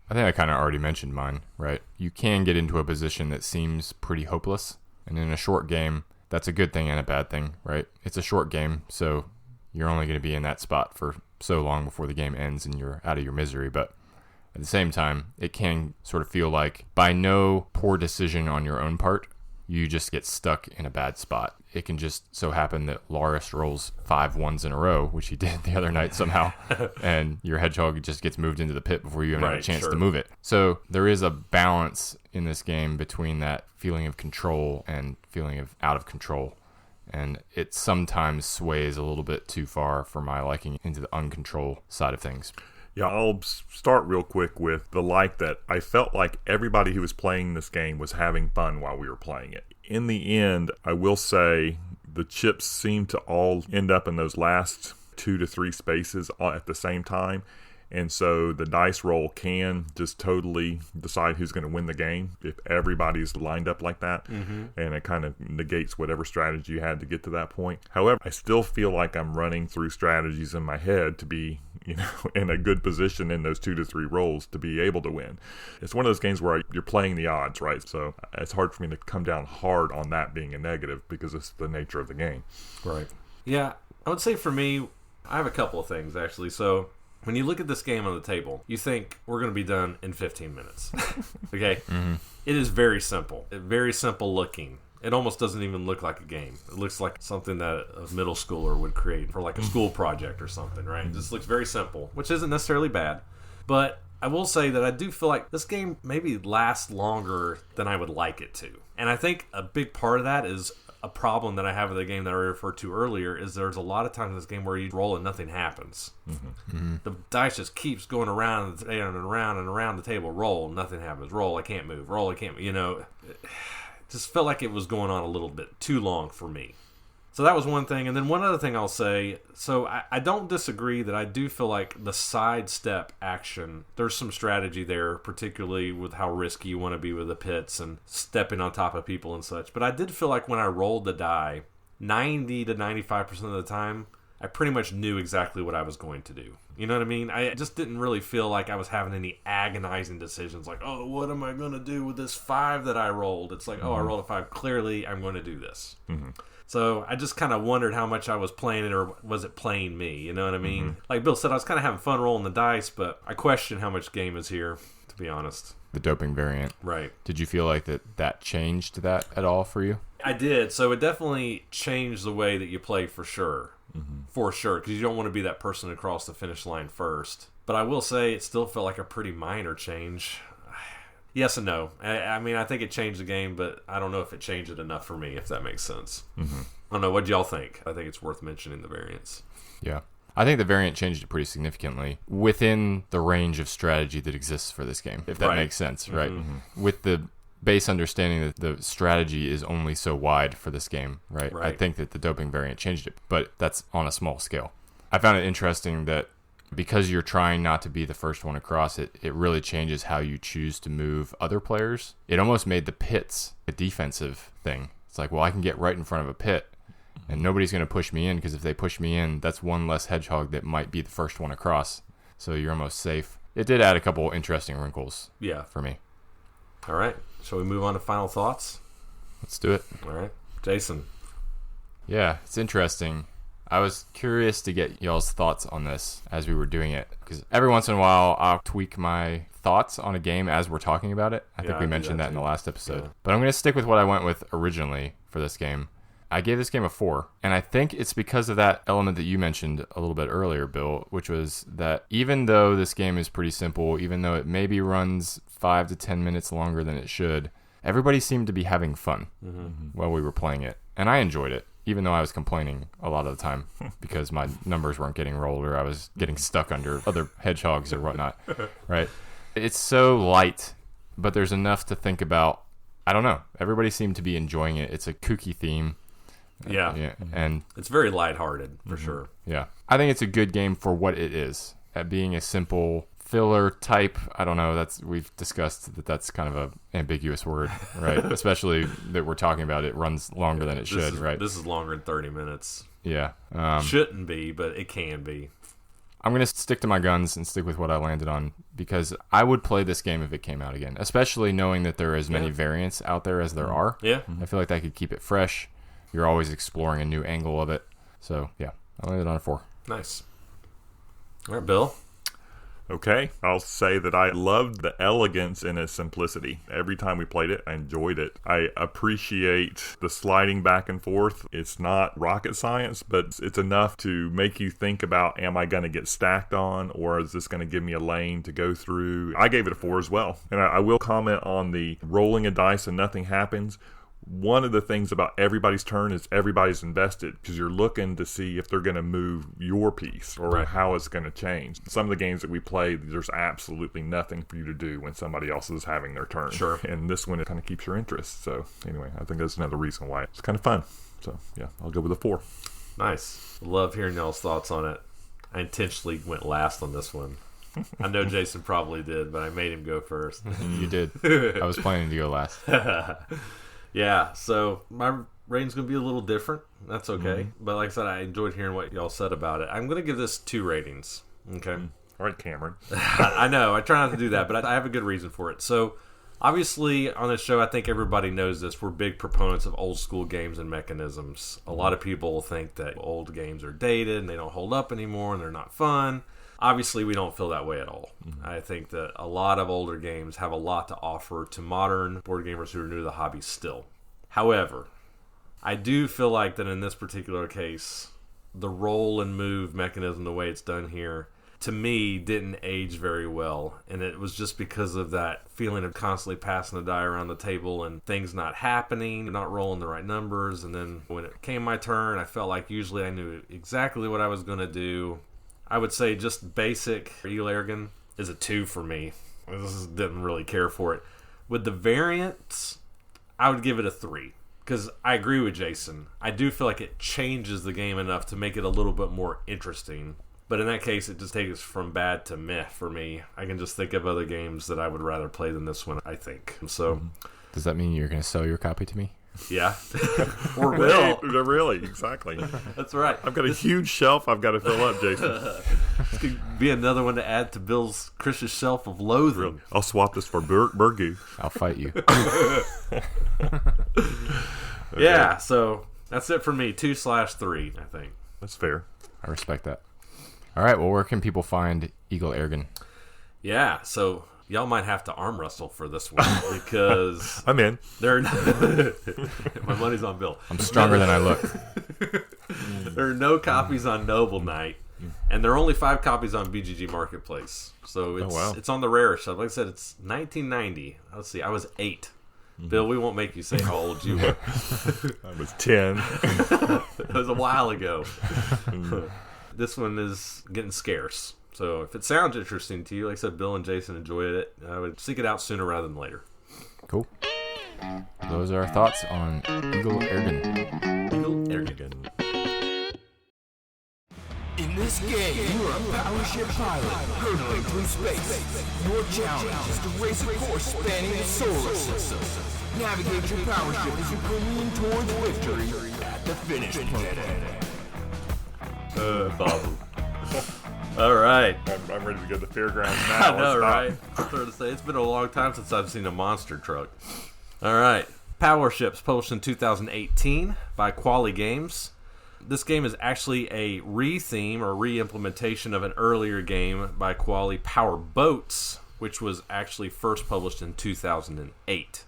I think I kind of already mentioned mine, right? You can get into a position that seems pretty hopeless, and in a short game, that's a good thing and a bad thing, right? It's a short game, so you're only going to be in that spot for so long before the game ends and you're out of your misery. But at the same time, it can sort of feel like, by no poor decision on your own part, you just get stuck in a bad spot. It can just so happen that Loris rolls 5 1s in a row, which he did the other night somehow, and your hedgehog just gets moved into the pit before you even have a chance to move it. So there is a balance in this game between that feeling of control and feeling of out of control. And it sometimes sways a little bit too far for my liking into the uncontrol side of things. Yeah, I'll start real quick with the that I felt like everybody who was playing this game was having fun while we were playing it. In the end, I will say the chips seem to all end up in those last 2 to 3 spaces at the same time. And so the dice roll can just totally decide who's going to win the game if everybody's lined up like that. And it kind of negates whatever strategy you had to get to that point. However, I still feel like I'm running through strategies in my head to be, in a good position in those 2 to 3 rolls to be able to win. It's one of those games where you're playing the odds, right? So it's hard for me to come down hard on that being a negative, because it's the nature of the game. Right. Yeah, I would say for me, I have a couple of things, actually. So when you look at this game on the table, you think we're going to be done in 15 minutes. Okay? It is very simple. Very simple looking. It almost doesn't even look like a game. It looks like something that a middle schooler would create for like a school project or something, right? It just looks very simple, which isn't necessarily bad. But I will say that I do feel like this game maybe lasts longer than I would like it to. And I think a big part of that is a problem that I have with the game that I referred to earlier, is there's a lot of times in this game where you roll and nothing happens. The dice just keeps going around and around and around the table. Roll, nothing happens. Roll, I can't move. Roll, I can't move. Just felt like it was going on a little bit too long for me. So that was one thing. And then one other thing I'll say, so I don't disagree that I do feel like the sidestep action, there's some strategy there, particularly with how risky you want to be with the pits and stepping on top of people and such. But I did feel like when I rolled the die, 90 to 95% of the time, I pretty much knew exactly what I was going to do. You know what I mean? I just didn't really feel like I was having any agonizing decisions like, oh, what am I going to do with this 5 that I rolled? It's like, oh, I rolled a 5. Clearly, I'm going to do this. So I just kind of wondered how much I was playing it, or was it playing me? You know what I mean? Like Bill said, I was kind of having fun rolling the dice, but I question how much game is here, to be honest. The doping variant. Right. Did you feel like that changed that at all for you? I did. So it definitely changed the way that you play for sure. For sure. Because you don't want to be that person across the finish line first. But I will say it still felt like a pretty minor change. Yes and no. I mean, I think it changed the game, but I don't know if it changed it enough for me, if that makes sense. I don't know. What do y'all think? I think it's worth mentioning the variants. Yeah. I think the variant changed it pretty significantly within the range of strategy that exists for this game, if that makes sense, right? With the base understanding that the strategy is only so wide for this game, right? I think that the doping variant changed it, but that's on a small scale. I found it interesting that because you're trying not to be the first one across, it really changes how you choose to move other players. It almost made the pits a defensive thing. It's like, well, I can get right in front of a pit, and nobody's going to push me in, because if they push me in, that's one less hedgehog that might be the first one across. So you're almost safe. It did add a couple interesting wrinkles for me. All right. Shall we move on to final thoughts? Let's do it. All right. Jason. Yeah, it's interesting. I was curious to get y'all's thoughts on this as we were doing it, because every once in a while I'll tweak my thoughts on a game as we're talking about it. I think we mentioned that in the last episode. But I'm going to stick with what I went with originally for this game. I gave this game a 4, and I think it's because of that element that you mentioned a little bit earlier, Bill, which was that even though this game is pretty simple, even though it maybe runs 5 to 10 minutes longer than it should, everybody seemed to be having fun while we were playing it, and I enjoyed it, even though I was complaining a lot of the time because my numbers weren't getting rolled, or I was getting stuck under other hedgehogs or whatnot, right? It's so light, but there's enough to think about. I don't know. Everybody seemed to be enjoying it. It's a kooky theme. Yeah. And it's very lighthearted, for sure. Yeah. I think it's a good game for what it is. At being a simple filler type, I don't know, we've discussed that's kind of a ambiguous word, right? Especially that we're talking about it runs longer than it should, right? This is longer than 30 minutes. Yeah. Shouldn't be, but it can be. I'm going to stick to my guns and stick with what I landed on, because I would play this game if it came out again, especially knowing that there are as many variants out there as there are. Yeah. I feel like that could keep it fresh. You're always exploring a new angle of it. So, yeah, I landed on a 4. Nice. All right, Bill. Okay, I'll say that I loved the elegance in its simplicity. Every time we played it, I enjoyed it. I appreciate the sliding back and forth. It's not rocket science, but it's enough to make you think about, am I going to get stacked on, or is this going to give me a lane to go through? I gave it a 4 as well. And I will comment on the rolling a dice and nothing happens. One of the things about everybody's turn is everybody's invested, because you're looking to see if they're going to move your piece or how it's going to change. Some of the games that we play, there's absolutely nothing for you to do when somebody else is having their turn. Sure. And this one, it kind of keeps your interest. So anyway, I think that's another reason why it's kind of fun. So yeah, I'll go with a 4. Nice. Love hearing y'all's thoughts on it. I intentionally went last on this one. I know Jason probably did, but I made him go first. You did. I was planning to go last. Yeah, so my rating's going to be a little different. That's okay. But like I said, I enjoyed hearing what y'all said about it. I'm going to give this 2 ratings. Okay. All right, Cameron. I know. I try not to do that, but I have a good reason for it. So, obviously, on this show, I think everybody knows this. We're big proponents of old school games and mechanisms. A lot of people think that old games are dated and they don't hold up anymore and they're not fun. Obviously, we don't feel that way at all. I think that a lot of older games have a lot to offer to modern board gamers who are new to the hobby still. However, I do feel like that in this particular case, the roll and move mechanism, the way it's done here, to me, didn't age very well. And it was just because of that feeling of constantly passing the die around the table and things not happening, not rolling the right numbers. And then when it came my turn, I felt like usually I knew exactly what I was going to do. I would say just basic Igel Ärgern is a 2 for me. I just didn't really care for it. With the variants, I would give it a 3. Because I agree with Jason. I do feel like it changes the game enough to make it a little bit more interesting. But in that case, it just takes from bad to meh for me. I can just think of other games that I would rather play than this one, I think. So, does that mean you're going to sell your copy to me? Yeah. Or will. Really, exactly. That's right. I've got a huge shelf I've got to fill up, Jason. This could be another one to add to Chris's shelf of loathing. Really. I'll swap this for Burgoo. I'll fight you. Yeah, so that's it for me. 2/3, I think. That's fair. I respect that. All right, well, where can people find Igel Ärgern? Yeah, so y'all might have to arm wrestle for this one because I'm in. My money's on Bill. I'm stronger than I look. There are no copies on Noble Knight, and there are only 5 copies on BGG Marketplace. So it's on the rarer stuff. Like I said, it's 1990. Let's see, I was 8. Bill, we won't make you say how old you were. I was 10. It was a while ago. This one is getting scarce. So if it sounds interesting to you, like I said, Bill and Jason enjoyed it. I would seek it out sooner rather than later. Cool. Those are our thoughts on Igel Ärgern. Igel Ärgern. In this game, you are a Powership pilot hurtling through space. Your challenge is to race a course spanning the solar system. Navigate your Powership as you careen towards victory at the finish point. Bob. All right. I'm ready to go to the fairgrounds now. I know, right? I'm trying to say, it's been a long time since I've seen a monster truck. All right. Powerships, published in 2018 by Quali Games. This game is actually a re-theme or re-implementation of an earlier game by Quali, Power Boats, which was actually first published in 2008.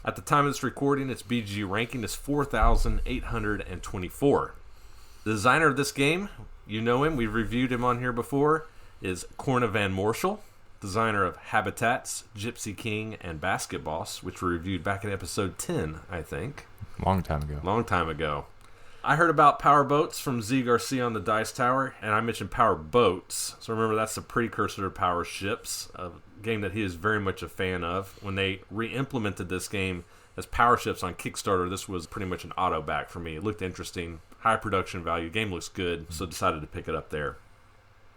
At the time of this recording, its BGG ranking is 4,824. The designer of this game, you know him, we've reviewed him on here before, is Corna Van Morschel, designer of Habitats, Gypsy King, and Basket Boss, which we reviewed back in episode 10, I think. Long time ago. I heard about Power Boats from Z Garcia on the Dice Tower, and I mentioned Power Boats. So remember, that's the precursor to Power Ships, a game that he is very much a fan of. When they re-implemented this game as Power Ships on Kickstarter, this was pretty much an auto back for me. It looked interesting, high production value, game looks good, so decided to pick it up there.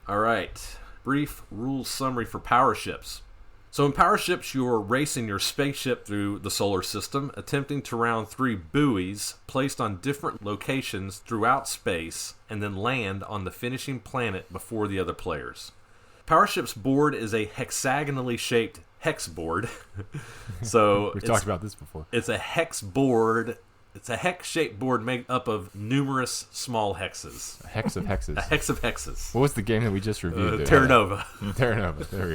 All right, brief rules summary for Power Ships. So in Power Ships, you're racing your spaceship through the solar system, attempting to round 3 buoys placed on different locations throughout space, and then land on the finishing planet before the other players. Power Ships board is a hexagonally shaped hex board. So we've talked about this before. It's a hex board. It's a hex-shaped board made up of numerous small hexes. A hex of hexes. A hex of hexes. What was the game that we just reviewed? Terra Nova. Terra Nova. There we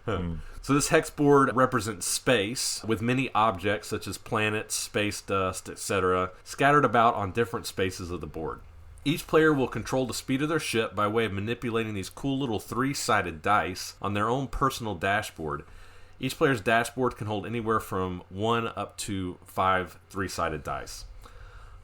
go. So this hex board represents space with many objects such as planets, space dust, etc., scattered about on different spaces of the board. Each player will control the speed of their ship by way of manipulating these cool little 3-sided dice on their own personal dashboard. Each player's dashboard can hold anywhere from 1 up to 5 3-sided dice.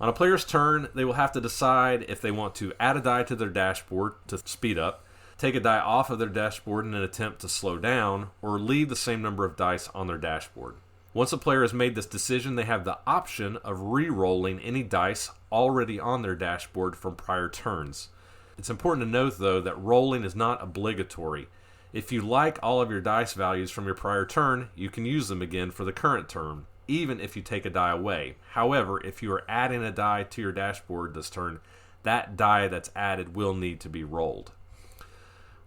On a player's turn, they will have to decide if they want to add a die to their dashboard to speed up, take a die off of their dashboard in an attempt to slow down, or leave the same number of dice on their dashboard. Once a player has made this decision, they have the option of re-rolling any dice already on their dashboard from prior turns. It's important to note, though, that rolling is not obligatory. If you like all of your dice values from your prior turn, you can use them again for the current turn, even if you take a die away. However, if you are adding a die to your dashboard this turn, that die that's added will need to be rolled.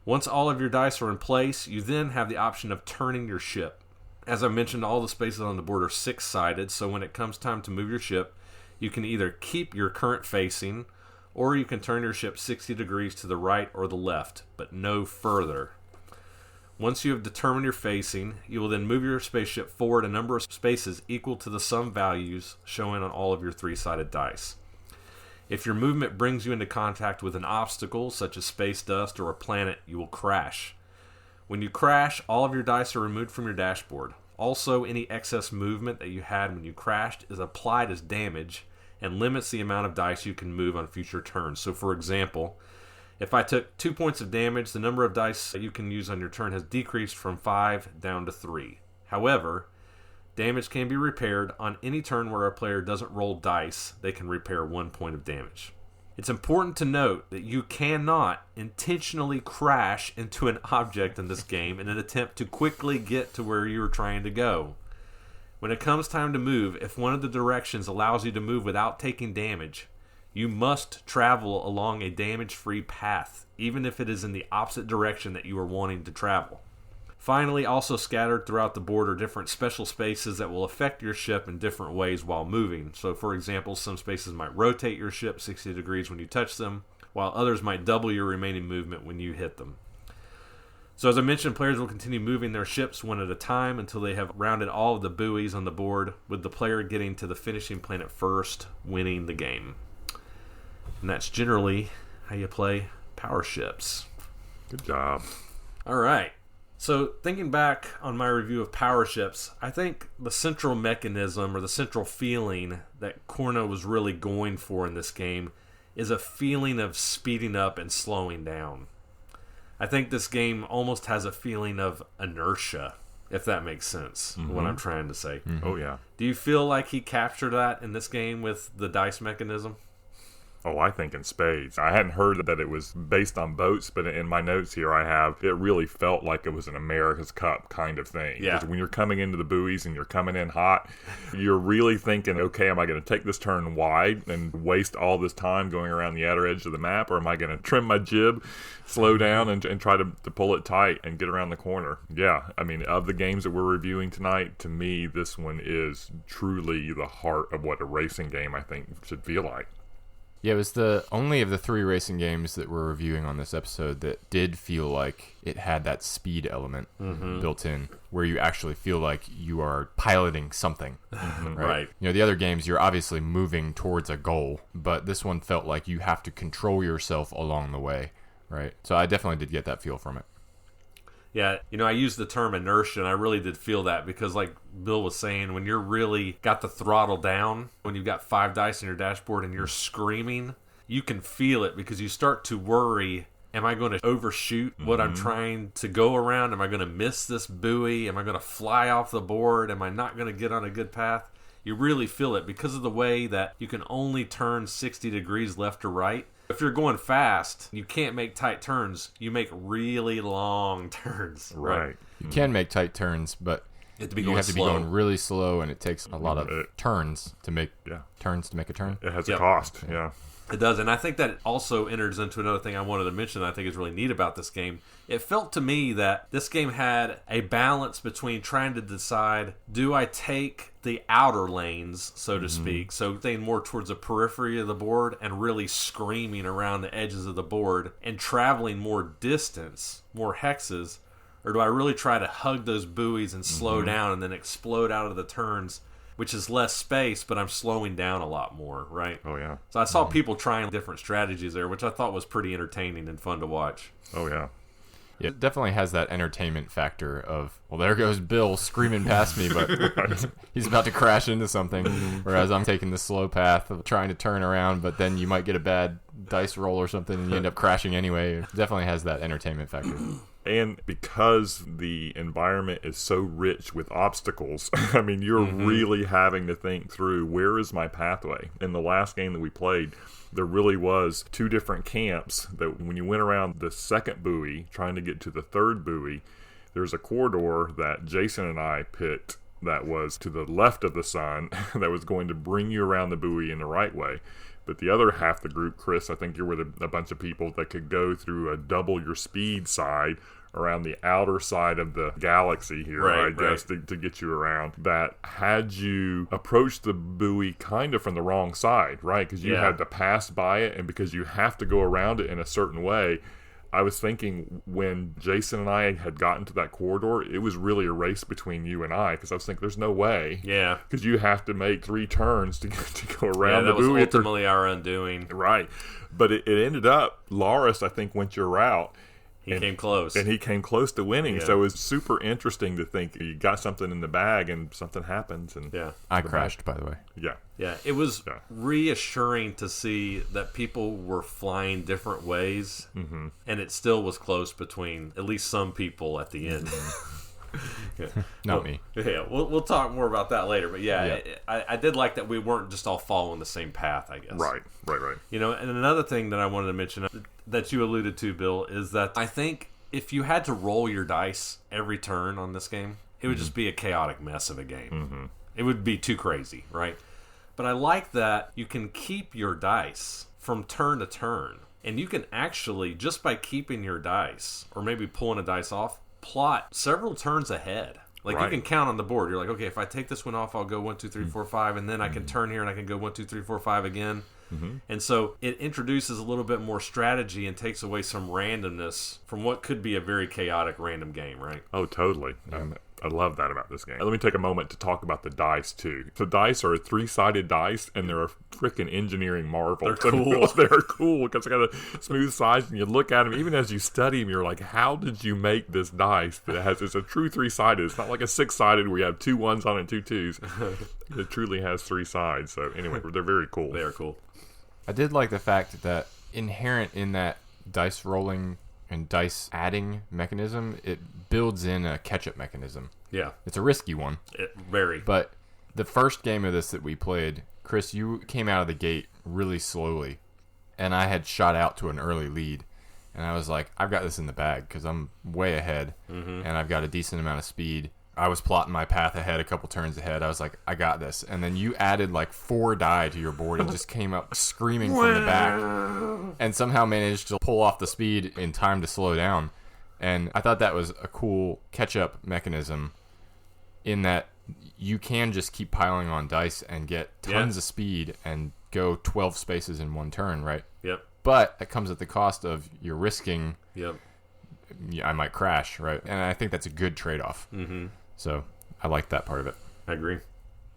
Once all of your dice are in place, you then have the option of turning your ship. As I mentioned, all the spaces on the board are 6-sided, so when it comes time to move your ship, you can either keep your current facing, or you can turn your ship 60 degrees to the right or the left, but no further. Once you have determined your facing, you will then move your spaceship forward a number of spaces equal to the sum values shown on all of your 3-sided dice. If your movement brings you into contact with an obstacle, such as space dust or a planet, you will crash. When you crash, all of your dice are removed from your dashboard. Also, any excess movement that you had when you crashed is applied as damage and limits the amount of dice you can move on future turns. So, for example, if I took 2 points of damage, the number of dice that you can use on your turn has decreased from 5 down to 3. However, damage can be repaired on any turn where a player doesn't roll dice. They can repair 1 point of damage. It's important to note that you cannot intentionally crash into an object in this game in an attempt to quickly get to where you're trying to go. When it comes time to move, if one of the directions allows you to move without taking damage, you must travel along a damage-free path, even if it is in the opposite direction that you are wanting to travel. Finally, also scattered throughout the board are different special spaces that will affect your ship in different ways while moving. So, for example, some spaces might rotate your ship 60 degrees when you touch them, while others might double your remaining movement when you hit them. So as I mentioned, players will continue moving their ships one at a time until they have rounded all of the buoys on the board, with the player getting to the finishing planet first, winning the game. And that's generally how you play Powerships. Good job. All right. So thinking back on my review of Powerships, I think the central mechanism or the central feeling that Corno was really going for in this game is a feeling of speeding up and slowing down. I think this game almost has a feeling of inertia, if that makes sense, what I'm trying to say. Mm-hmm. Oh, yeah. Do you feel like he captured that in this game with the dice mechanism? Oh, I think in spades. I hadn't heard that it was based on boats, but in my notes here I have, it really felt like it was an America's Cup kind of thing. Yeah. When you're coming into the buoys and you're coming in hot, you're really thinking, okay, am I going to take this turn wide and waste all this time going around the outer edge of the map, or am I going to trim my jib, slow down, and try to pull it tight and get around the corner? Yeah, I mean, of the games that we're reviewing tonight, to me, this one is truly the heart of what a racing game, I think, should feel like. Yeah, it was the only of the 3 racing games that we're reviewing on this episode that did feel like it had that speed element built in, where you actually feel like you are piloting something. Right? You know, the other games, you're obviously moving towards a goal, but this one felt like you have to control yourself along the way, right? So I definitely did get that feel from it. Yeah, you know, I used the term inertia, and I really did feel that because, like Bill was saying, when you're really got the throttle down, when you've got 5 dice in your dashboard and you're screaming, you can feel it because you start to worry, am I going to overshoot what I'm trying to go around? Am I going to miss this buoy? Am I going to fly off the board? Am I not going to get on a good path? You really feel it because of the way that you can only turn 60 degrees left or right. If you're going fast, you can't make tight turns. You make really long turns. Right. You can make tight turns, but you have to be going really slow, and it takes a lot of turns to make a turn. It has a cost, yeah. It does, and I think that also enters into another thing I wanted to mention that I think is really neat about this game. It felt to me that this game had a balance between trying to decide, do I take the outer lanes, so to speak, so staying more towards the periphery of the board and really screaming around the edges of the board and traveling more distance, more hexes, or do I really try to hug those buoys and slow down and then explode out of the turns, which is less space, but I'm slowing down a lot more, right? Oh, yeah. So I saw people trying different strategies there, which I thought was pretty entertaining and fun to watch. Oh, yeah. Yeah, it definitely has that entertainment factor of, well, there goes Bill screaming past me, but he's about to crash into something, whereas I'm taking the slow path of trying to turn around, but then you might get a bad dice roll or something and you end up crashing anyway. It definitely has that entertainment factor. And because the environment is so rich with obstacles, I mean, you're really having to think through, where is my pathway? In the last game that we played, there really was 2 different camps that when you went around the second buoy, trying to get to the third buoy, there's a corridor that Jason and I picked that was to the left of the sun that was going to bring you around the buoy in the right way. But the other half of the group, Chris, I think you're with a bunch of people that could go through a double your speed side around the outer side of the galaxy here, I guess, to get you around, that had you approach the buoy kind of from the wrong side, right? Because you had to pass by it, and because you have to go around it in a certain way. I was thinking when Jason and I had gotten to that corridor, it was really a race between you and I, because I was thinking there's no way. Yeah. Because you have to make 3 turns to go around the buoy. That was ultimately our undoing. Right. But it ended up, Loris, I think, went your route. He came close. And he came close to winning. Yeah. So it was super interesting to think you got something in the bag and something happens. And I crashed, by the way. Yeah. Yeah. It was reassuring to see that people were flying different ways. And it still was close between at least some people at the end. Not me. Yeah, we'll talk more about that later. But I did like that we weren't just all following the same path, I guess. Right. You know, and another thing that I wanted to mention that you alluded to, Bill, is that I think if you had to roll your dice every turn on this game, it would just be a chaotic mess of a game. It would be too crazy, right? But I like that you can keep your dice from turn to turn. And you can actually, just by keeping your dice, or maybe pulling a dice off, plot several turns ahead. Like, you can count on the board. You're like, okay, if I take this one off, I'll go 1, 2, 3, 4, 5, and then I can turn here and I can go 1, 2, 3, 4, 5 again. And so it introduces a little bit more strategy and takes away some randomness from what could be a very chaotic random game, right? Oh, totally. I love that about this game. Let me take a moment to talk about the dice, too. So dice are 3-sided dice, and they're a freaking engineering marvel. They're cool. They're cool because they got a smooth sides, and you look at them, even as you study them, you're like, how did you make this dice that it's a true 3-sided? It's not like a 6-sided where you have 2 1s on it and 2 2s. It truly has 3 sides. So anyway, they're very cool. They are cool. I did like the fact that inherent in that dice rolling and dice adding mechanism, it builds in a catch-up mechanism. Yeah. It's a risky one. Very. But the first game of this that we played, Chris, you came out of the gate really slowly, and I had shot out to an early lead. And I was like, I've got this in the bag because I'm way ahead, and I've got a decent amount of speed. I was plotting my path ahead, a couple turns ahead. I was like, I got this. And then you added like 4 die to your board and just came up screaming from the back and somehow managed to pull off the speed in time to slow down. And I thought that was a cool catch-up mechanism in that you can just keep piling on dice and get tons of speed and go 12 spaces in one turn, right? Yep. But that comes at the cost of you're risking... Yep. I might crash, right? And I think that's a good trade-off. So I like that part of it. I agree.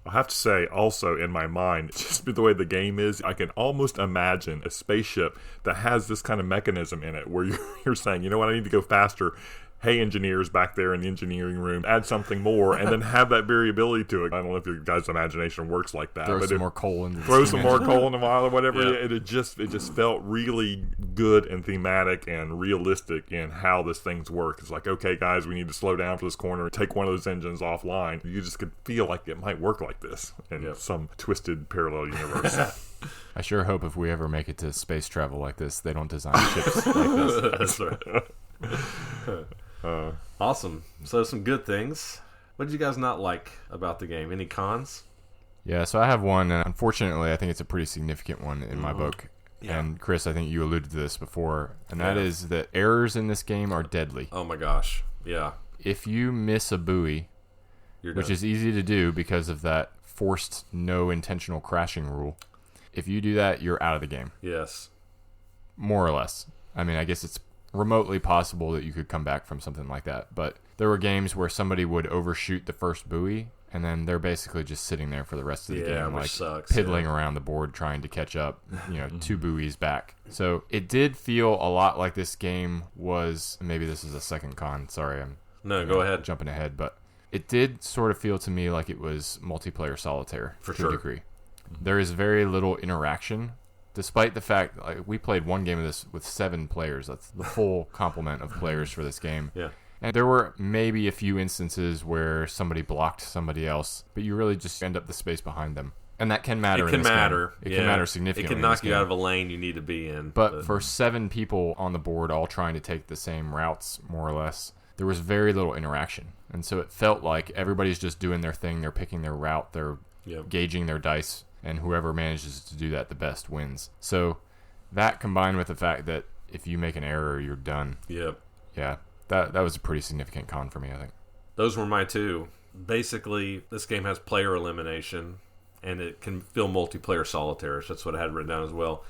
I have to say, also in my mind, just the way the game is, I can almost imagine a spaceship that has this kind of mechanism in it where you're saying, you know what, I need to go faster. Hey, engineers back there in the engineering room, add something more, and then have that variability to it. I don't know if your guys' imagination works like that. Throw some more coal in the vial or whatever. Yeah. It just felt really good and thematic and realistic in how this thing's work. It's like, okay, guys, we need to slow down for this corner, take one of those engines offline. You just could feel like it might work like this in some twisted parallel universe. I sure hope if we ever make it to space travel like this, they don't design ships like this. That's right. Awesome. So some good things. What did you guys not like about the game? Any cons? Yeah, so I have one, and unfortunately I think it's a pretty significant one in my book. Yeah. And Chris, I think you alluded to this before, and that is that errors in this game are deadly. Oh my gosh. Yeah. If you miss a buoy, which is easy to do because of that forced no intentional crashing rule, if you do that, you're out of the game. Yes. More or less. I mean, I guess it's remotely possible that you could come back from something like that, but there were games where somebody would overshoot the first buoy and then they're basically just sitting there for the rest of the game, like sucks, piddling around the board trying to catch up, 2 buoys back. So it did feel a lot like this game was, maybe this is a second con, sorry, go ahead, jumping ahead, but it did sort of feel to me like it was multiplayer solitaire to a degree. There is very little interaction. Despite the fact, we played one game of this with 7 players. That's the full complement of players for this game. Yeah. And there were maybe a few instances where somebody blocked somebody else, but you really just end up the space behind them. And that can matter. It can matter. It can matter significantly. It can knock you out of a lane you need to be in. But for 7 people on the board all trying to take the same routes, more or less, there was very little interaction. And so it felt like everybody's just doing their thing. They're picking their route. They're gauging their dice. And whoever manages to do that the best wins. So that combined with the fact that if you make an error, you're done. Yep. Yeah, that was a pretty significant con for me, I think. Those were my 2. Basically, this game has player elimination, and it can feel multiplayer solitaire. That's what I had written down as well.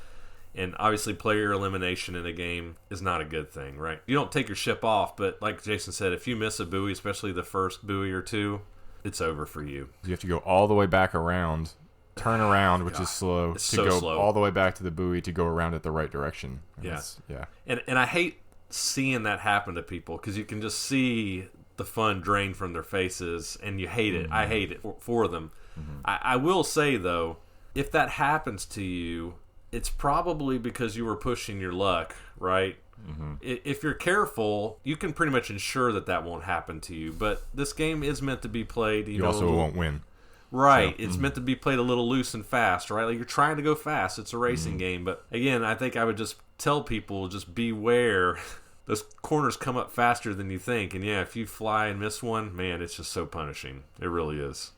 And obviously, player elimination in a game is not a good thing, right? You don't take your ship off, but like Jason said, if you miss a buoy, especially the first buoy or 2, it's over for you. You have to go all the way back around. Turn around, which is slow, it's to so go slow. All the way back to the buoy to go around it the right direction. And I hate seeing that happen to people because you can just see the fun drain from their faces, and you hate it. I hate it for them. I will say, though, if that happens to you, it's probably because you were pushing your luck, right? If you're careful, you can pretty much ensure that won't happen to you. But this game is meant to be played. You also won't win. Right, it's meant to be played a little loose and fast, right? Like you're trying to go fast. It's a racing game, but again, I think I would just tell people just beware. Those corners come up faster than you think, and if you fly and miss one, man, it's just so punishing. It really is.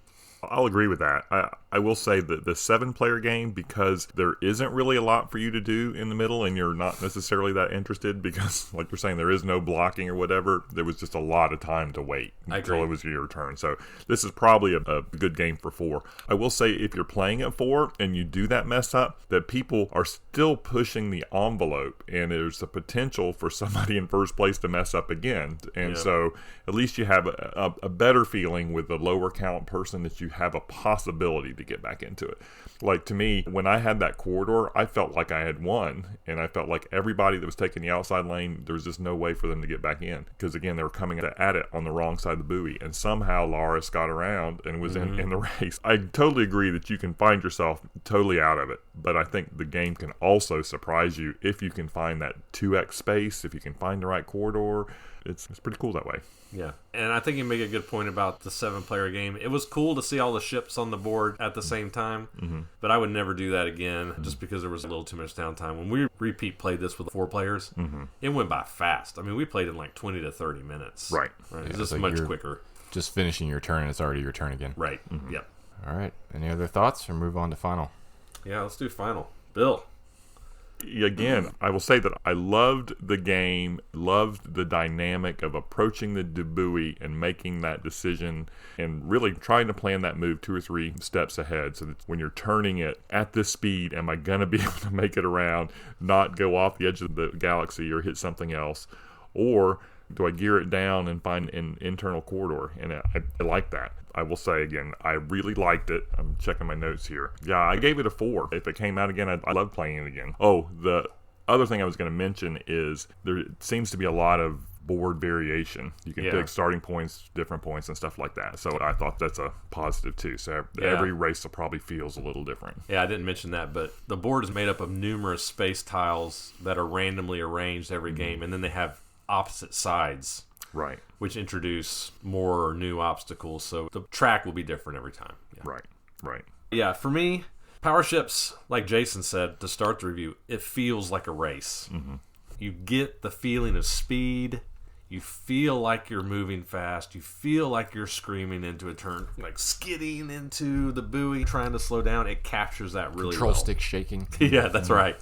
I'll agree with that. I will say that the 7-player game, because there isn't really a lot for you to do in the middle and you're not necessarily that interested because, like you're saying, there is no blocking or whatever, there was just a lot of time to wait until it was your turn. So this is probably a good game for 4. I will say if you're playing at 4 and you do that mess up, that people are still pushing the envelope and there's the potential for somebody in first place to mess up again. And so at least you have a better feeling with the lower count person that you have a possibility to get back into it. Like, to me, when I had that corridor, I felt like I had won, and I felt like everybody that was taking the outside lane, there was just no way for them to get back in, because again, they were coming at it on the wrong side of the buoy, and somehow Loris got around and was in the race. I totally agree that you can find yourself totally out of it, but I think the game can also surprise you if you can find that 2x space, if you can find the right corridor. It's pretty cool that way. Yeah, and I think you make a good point about the 7-player game. It was cool to see all the ships on the board at the same time, but I would never do that again just because there was a little too much downtime. When we repeat played this with 4 players, it went by fast. I mean, we played in like 20 to 30 minutes. Right. It was just much quicker. Just finishing your turn and it's already your turn again. Right. Yep. All right. Any other thoughts or move on to final? Yeah, let's do final. Bill. Again, I will say that I loved the game, loved the dynamic of approaching the buoy and making that decision and really trying to plan that move 2 or 3 steps ahead so that when you're turning it at this speed, am I going to be able to make it around, not go off the edge of the galaxy or hit something else? Or do I gear it down and find an internal corridor? And I like that. I will say again, I really liked it. I'm checking my notes here. Yeah, I gave it a 4. If it came out again, I'd love playing it again. Oh, the other thing I was going to mention is there seems to be a lot of board variation. You can pick starting points, different points, and stuff like that. So I thought that's a positive too. So every race probably feels a little different. Yeah, I didn't mention that, but the board is made up of numerous space tiles that are randomly arranged every game, and then they have opposite sides. Right. Which introduce more new obstacles, so the track will be different every time. Yeah. Right. Yeah, for me, Powerships, like Jason said to start the review, it feels like a race. You get the feeling of speed. You feel like you're moving fast. You feel like you're screaming into a turn, like skidding into the buoy, trying to slow down. It captures that really Control well. stick shaking. Yeah, that's right.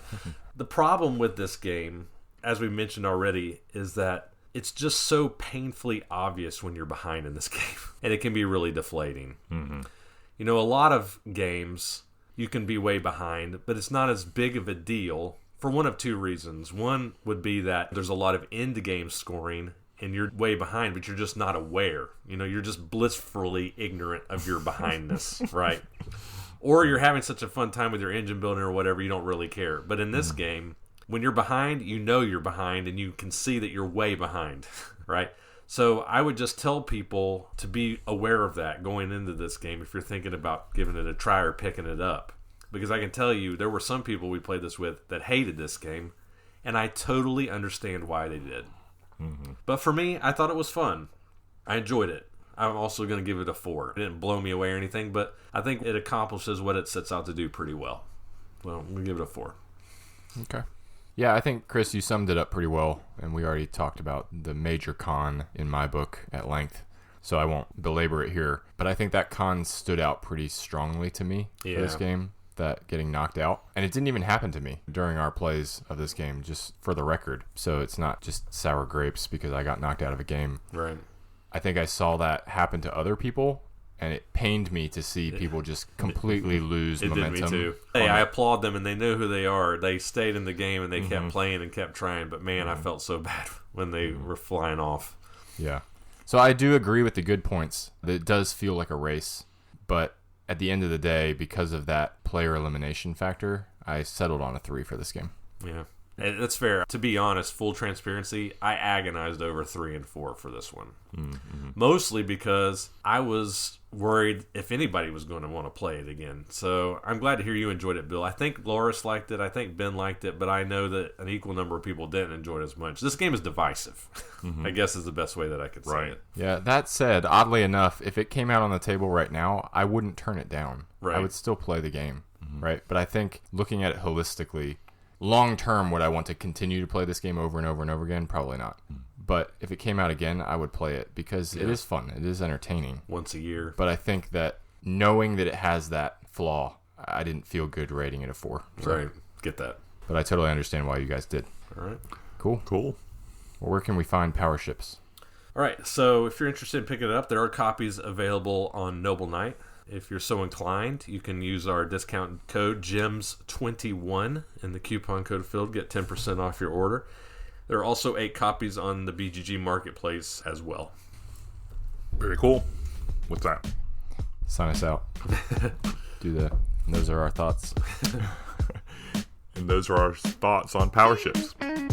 The problem with this game, as we mentioned already, is that it's just so painfully obvious when you're behind in this game. And it can be really deflating. You know, a lot of games, you can be way behind, but it's not as big of a deal for one of 2 reasons. One would be that there's a lot of end-game scoring, and you're way behind, but you're just not aware. You know, you're just blissfully ignorant of your behindness, right? Or you're having such a fun time with your engine building or whatever, you don't really care. But in this game, when you're behind, you know you're behind, and you can see that you're way behind, right? So I would just tell people to be aware of that going into this game if you're thinking about giving it a try or picking it up. Because I can tell you, there were some people we played this with that hated this game, and I totally understand why they did. But for me, I thought it was fun. I enjoyed it. I'm also going to give it a 4. It didn't blow me away or anything, but I think it accomplishes what it sets out to do pretty well. Well, I'm going to give it a 4. Okay. Yeah, I think, Chris, you summed it up pretty well, and we already talked about the major con in my book at length, so I won't belabor it here. But I think that con stood out pretty strongly to me for this game, that getting knocked out. And it didn't even happen to me during our plays of this game, just for the record. So it's not just sour grapes because I got knocked out of a game. Right. I think I saw that happen to other people, and it pained me to see people just completely lose momentum. It did me too. Hey, I applaud them, and they know who they are. They stayed in the game, and they kept playing and kept trying. But, man, I felt so bad when they were flying off. Yeah. So I do agree with the good points that it does feel like a race. But at the end of the day, because of that player elimination factor, I settled on a 3 for this game. Yeah. And that's fair. To be honest, full transparency, I agonized over 3 and 4 for this one. Mostly because I was worried if anybody was going to want to play it again. So I'm glad to hear you enjoyed it, Bill. I think Loris liked it. I think Ben liked it. But I know that an equal number of people didn't enjoy it as much. This game is divisive, I guess is the best way that I could say it. Yeah, that said, oddly enough, if it came out on the table right now, I wouldn't turn it down. Right. I would still play the game, right? But I think looking at it holistically, long term, would I want to continue to play this game over and over and over again? Probably not. But if it came out again, I would play it because it is fun. It is entertaining. Once a year. But I think that knowing that it has that flaw, I didn't feel good rating it a 4. So. Right. Get that. But I totally understand why you guys did. All right. Cool. Cool. Well, where can we find Powerships? All right. So if you're interested in picking it up, there are copies available on Noble Knight. If you're so inclined, you can use our discount code GEMS21 in the coupon code field. Get 10% off your order. There are also 8 copies on the BGG Marketplace as well. Very cool. What's that? Sign us out. And those are our thoughts. And those are our thoughts on Powerships. All right.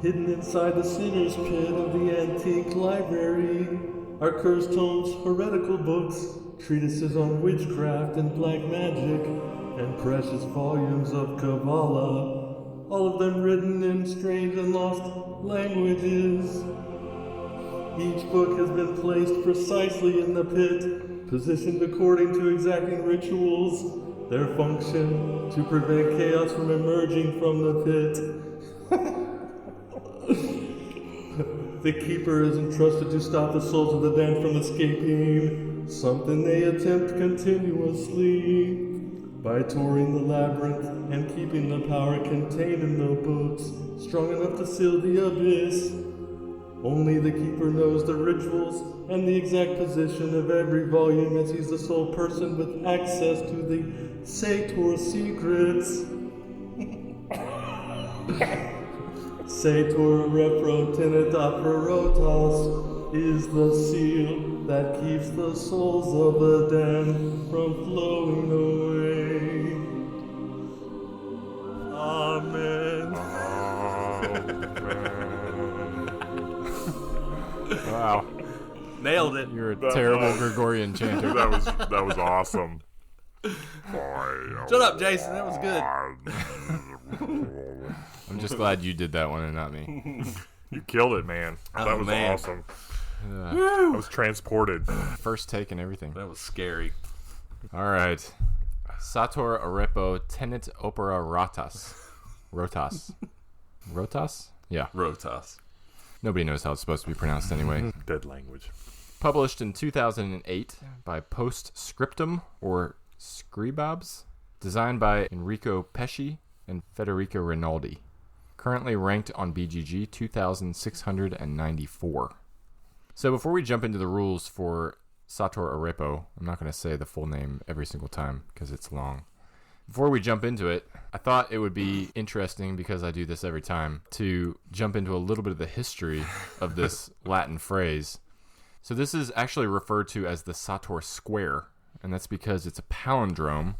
Hidden inside the sinner's pit of the antique library are cursed tomes, heretical books, treatises on witchcraft and black magic, and precious volumes of Kabbalah, all of them written in strange and lost languages. Each book has been placed precisely in the pit, positioned according to exacting rituals, their function to prevent chaos from emerging from the pit. The keeper is entrusted to stop the souls of the damned from escaping, something they attempt continuously. By touring the labyrinth and keeping the power contained in the books strong enough to seal the abyss. Only the keeper knows the rituals and the exact position of every volume, as he's the sole person with access to the Sator secrets. Sator, Arepo, Tenet, Rotas is the seal that keeps the souls of the damned from flowing away. Amen. Wow. Nailed it. You're a terrible Gregorian chanter. That was awesome. Shut up, Jason. That was good. I'm just glad you did that one and not me. You killed it, man. That was awesome. I was transported. First take and everything. That was scary. All right. Sator, Arepo, Tenet, Opera, Rotas. Rotas? Yeah. Rotas. Nobody knows how it's supposed to be pronounced anyway. Dead language. Published in 2008 by Postscriptum or Scribabs. Designed by Enrico Pesci and Federico Rinaldi. Currently ranked on BGG 2,694. So before we jump into the rules for Sator Arepo, I'm not going to say the full name every single time because it's long. Before we jump into it, I thought it would be interesting, because I do this every time, to jump into a little bit of the history of this Latin phrase. So this is actually referred to as the Sator square, and that's because it's a palindrome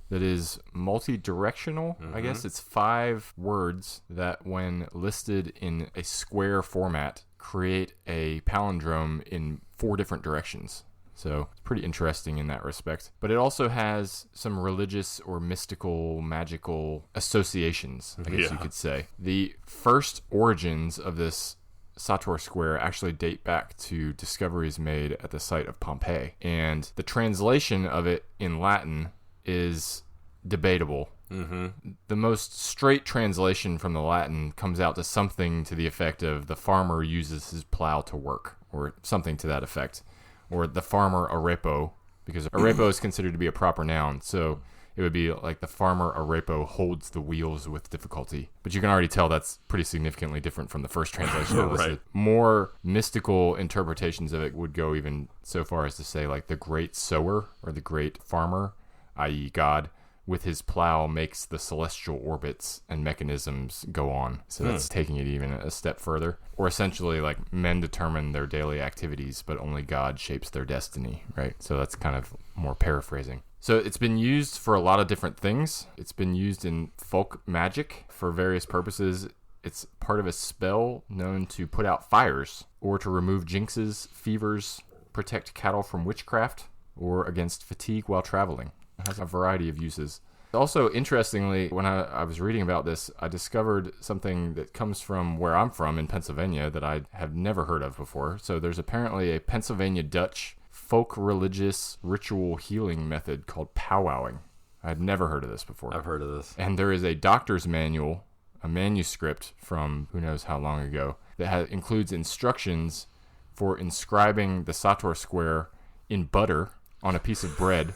that is multi-directional. I guess it's 5 words that, when listed in a square format, create a palindrome in 4 different directions. So it's pretty interesting in that respect. But it also has some religious or mystical, magical associations, I guess you could say. The first origins of this Sator square actually date back to discoveries made at the site of Pompeii. And the translation of it in Latin is debatable. The most straight translation from the Latin comes out to something to the effect of the farmer uses his plow to work, or something to that effect. Or the farmer Arepo, because Arepo is considered to be a proper noun, so it would be like the farmer Arepo holds the wheels with difficulty. But you can already tell that's pretty significantly different from the first translation. Right. More mystical interpretations of it would go even so far as to say, like, the great sower or the great farmer, i.e. God, with his plow makes the celestial orbits and mechanisms go on. So that's taking it even a step further. Or essentially, like, men determine their daily activities, but only God shapes their destiny, right? So that's kind of more paraphrasing. So it's been used for a lot of different things. It's been used in folk magic for various purposes. It's part of a spell known to put out fires, or to remove jinxes, fevers, protect cattle from witchcraft, or against fatigue while traveling. It has a variety of uses. Also, interestingly, when I was reading about this, I discovered something that comes from where I'm from in Pennsylvania that I have never heard of before. So there's apparently a Pennsylvania Dutch folk religious ritual healing method called powwowing. I'd never heard of this before. I've heard of this. And there is a doctor's manual, a manuscript from who knows how long ago, that includes instructions for inscribing the Sator square in butter on a piece of bread,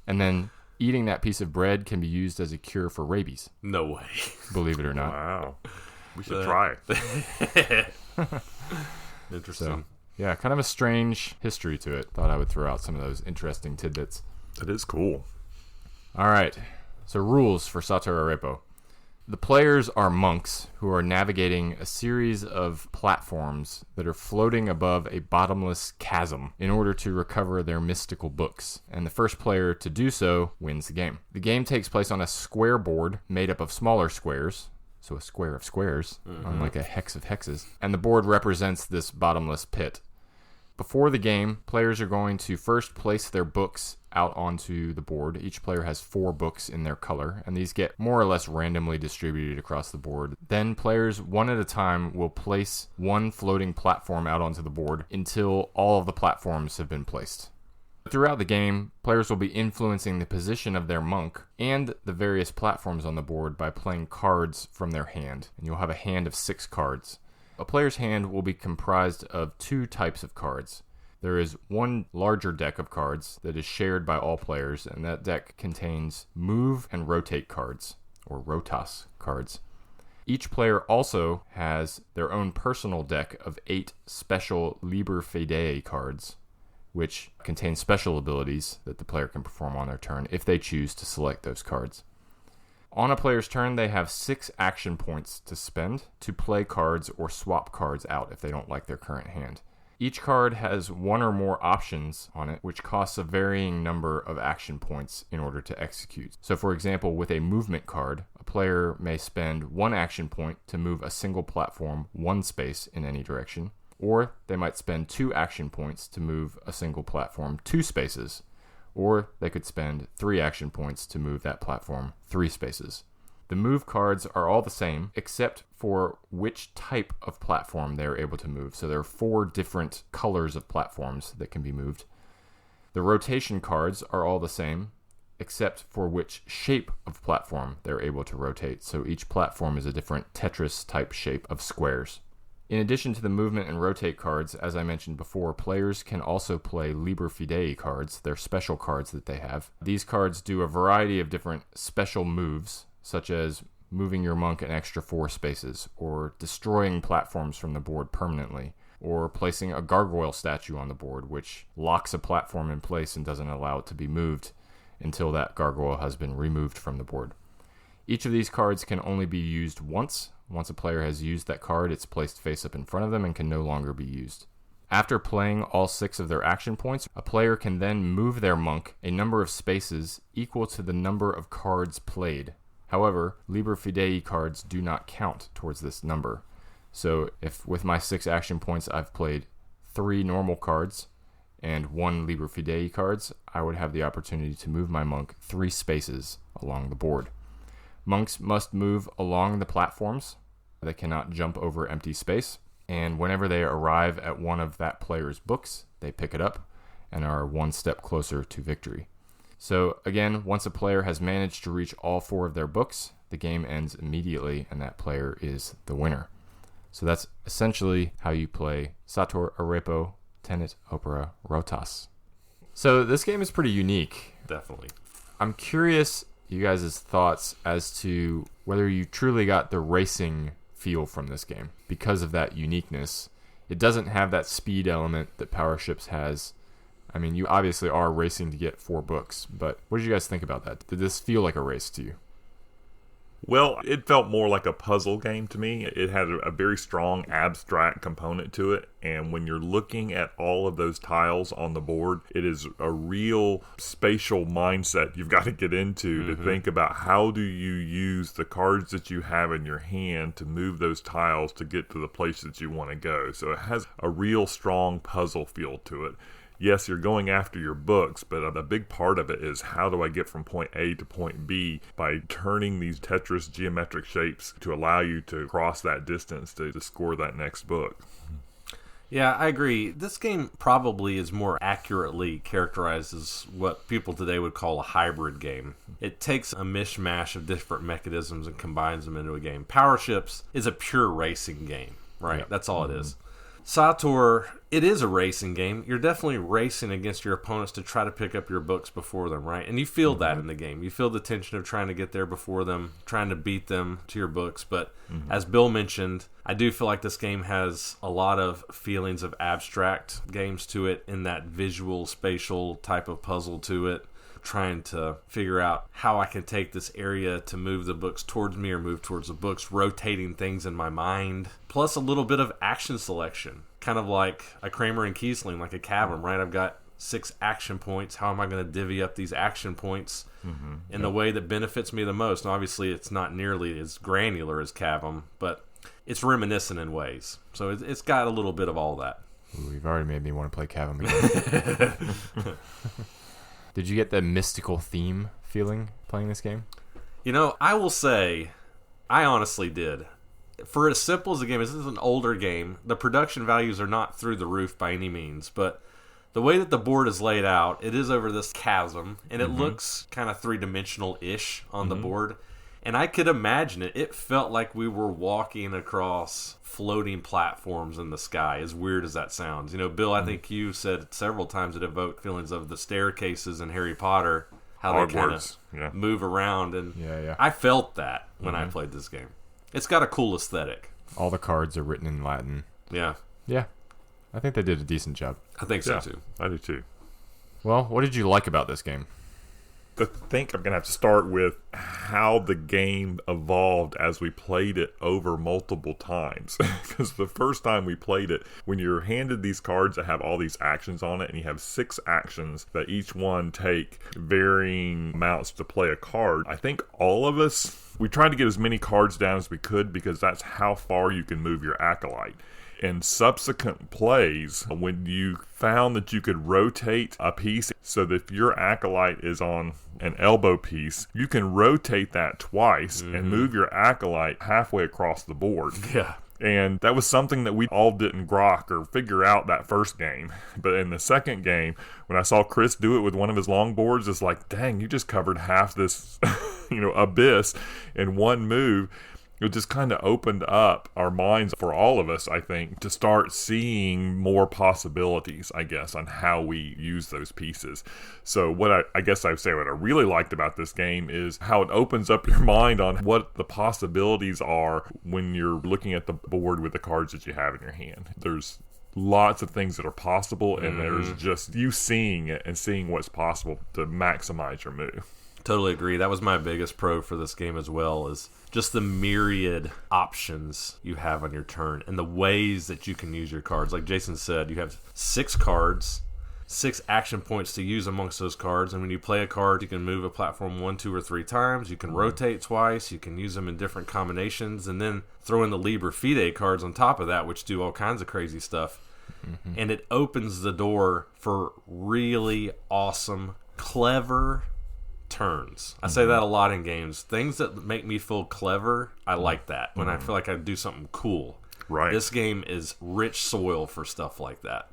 and then eating that piece of bread can be used as a cure for rabies. No way. Believe it or not. Wow. We should try it. Interesting. So, yeah, kind of a strange history to it. Thought I would throw out some of those interesting tidbits. It is cool. All right. So rules for Sator Arepo. The players are monks who are navigating a series of platforms that are floating above a bottomless chasm in order to recover their mystical books, and the first player to do so wins the game. The game takes place on a square board made up of smaller squares, so a square of squares, unlike a hex of hexes, and the board represents this bottomless pit. Before the game, players are going to first place their books out onto the board. Each player has 4 books in their color, and these get more or less randomly distributed across the board. Then players, one at a time, will place one floating platform out onto the board until all of the platforms have been placed. Throughout the game, players will be influencing the position of their monk and the various platforms on the board by playing cards from their hand, and you'll have a hand of 6 cards. A player's hand will be comprised of 2 types of cards. There is one larger deck of cards that is shared by all players, and that deck contains move and rotate cards, or Rotas cards. Each player also has their own personal deck of 8 special Liber Fidei cards, which contain special abilities that the player can perform on their turn if they choose to select those cards. On a player's turn, they have 6 action points to spend to play cards or swap cards out if they don't like their current hand. Each card has 1 or more options on it, which costs a varying number of action points in order to execute. So for example, with a movement card, a player may spend 1 action point to move a single platform 1 space in any direction, or they might spend 2 action points to move a single platform 2 spaces. Or they could spend 3 action points to move that platform 3 spaces. The move cards are all the same, except for which type of platform they're able to move. So there are 4 different colors of platforms that can be moved. The rotation cards are all the same, except for which shape of platform they're able to rotate. So each platform is a different Tetris-type shape of squares. In addition to the movement and rotate cards, as I mentioned before, players can also play Liber Fidei cards. They're special cards that they have. These cards do a variety of different special moves, such as moving your monk an extra 4 spaces, or destroying platforms from the board permanently, or placing a gargoyle statue on the board, which locks a platform in place and doesn't allow it to be moved until that gargoyle has been removed from the board. Each of these cards can only be used once. Once a player has used that card, it's placed face up in front of them and can no longer be used. After playing all 6 of their action points, a player can then move their monk a number of spaces equal to the number of cards played. However, Liber Fidei cards do not count towards this number. So if with my 6 action points I've played 3 normal cards and 1 Liber Fidei cards, I would have the opportunity to move my monk 3 spaces along the board. Monks must move along the platforms. They cannot jump over empty space. And whenever they arrive at one of that player's books, they pick it up and are 1 step closer to victory. So again, once a player has managed to reach all 4 of their books, the game ends immediately and that player is the winner. So that's essentially how you play Sator Arepo Tenet Opera Rotas. So this game is pretty unique. Definitely. I'm curious you guys' thoughts as to whether you truly got the racing feel from this game because of that uniqueness. It doesn't have that speed element that Powerships has. I mean, you obviously are racing to get 4 books, but what did you guys think about that? Did this feel like a race to you? Well, it felt more like a puzzle game to me. It had a very strong abstract component to it, and when you're looking at all of those tiles on the board, it is a real spatial mindset you've got to get into to think about how do you use the cards that you have in your hand to move those tiles to get to the place that you want to go. So it has a real strong puzzle feel to it. Yes, you're going after your books, but a big part of it is how do I get from point A to point B by turning these Tetris geometric shapes to allow you to cross that distance to score that next book. Yeah, I agree. This game probably is more accurately characterized as what people today would call a hybrid game. It takes a mishmash of different mechanisms and combines them into a game. Powerships is a pure racing game. right? That's all it is. Sator, it is a racing game. You're definitely racing against your opponents to try to pick up your books before them, right? And you feel that in the game. You feel the tension of trying to get there before them, trying to beat them to your books. But as Bill mentioned, I do feel like this game has a lot of feelings of abstract games to it, in that visual, spatial type of puzzle to it. Trying to figure out how I can take this area to move the books towards me or move towards the books, rotating things in my mind. Plus a little bit of action selection, kind of like a Kramer and Kiesling, like a Cavum, right? I've got 6 action points. How am I going to divvy up these action points in the way that benefits me the most? And obviously, it's not nearly as granular as Cavum, but it's reminiscent in ways. So it's got a little bit of all that. Ooh, you've already made me want to play Cavum again. Did you get the mystical theme feeling playing this game? You know, I will say, I honestly did. For as simple as the game is, this is an older game. The production values are not through the roof by any means, but the way that the board is laid out, it is over this chasm, and it looks kind of three-dimensional-ish on the board. And I could imagine it. It felt like we were walking across floating platforms in the sky, as weird as that sounds. You know, Bill, I think you said several times it evoked feelings of the staircases in Harry Potter, how they kind of move around. And I felt that when I played this game. It's got a cool aesthetic. All the cards are written in Latin. Yeah. Yeah. I think they did a decent job. I think so, too. I do, too. Well, what did you like about this game? I think I'm going to have to start with how the game evolved as we played it over multiple times. Because the first time we played it, when you're handed these cards that have all these actions on it, and you have 6 actions that each one take varying amounts to play a card, I think all of us, we tried to get as many cards down as we could, because that's how far you can move your acolyte. In subsequent plays, when you found that you could rotate a piece so that if your acolyte is on an elbow piece, you can rotate that twice and move your acolyte halfway across the board. Yeah. And that was something that we all didn't grok or figure out that first game. But in the second game, when I saw Chris do it with one of his long boards, it's like, dang, you just covered half this abyss in one move. It just kind of opened up our minds for all of us, I think, to start seeing more possibilities, I guess, on how we use those pieces. So what I guess I would say what I really liked about this game is how it opens up your mind on what the possibilities are when you're looking at the board with the cards that you have in your hand. There's lots of things that are possible, and there's just you seeing it and seeing what's possible to maximize your move. Totally agree. That was my biggest pro for this game as well, is just the myriad options you have on your turn and the ways that you can use your cards. Like Jason said, you have 6 cards, 6 action points to use amongst those cards, and when you play a card, you can move a platform 1, 2, or 3 times. You can rotate twice. You can use them in different combinations, and then throw in the Liber Fide cards on top of that, which do all kinds of crazy stuff. And it opens the door for really awesome, clever turns. I say that a lot in games. Things that make me feel clever, I like that. When I feel like I do something cool. Right. This game is rich soil for stuff like that.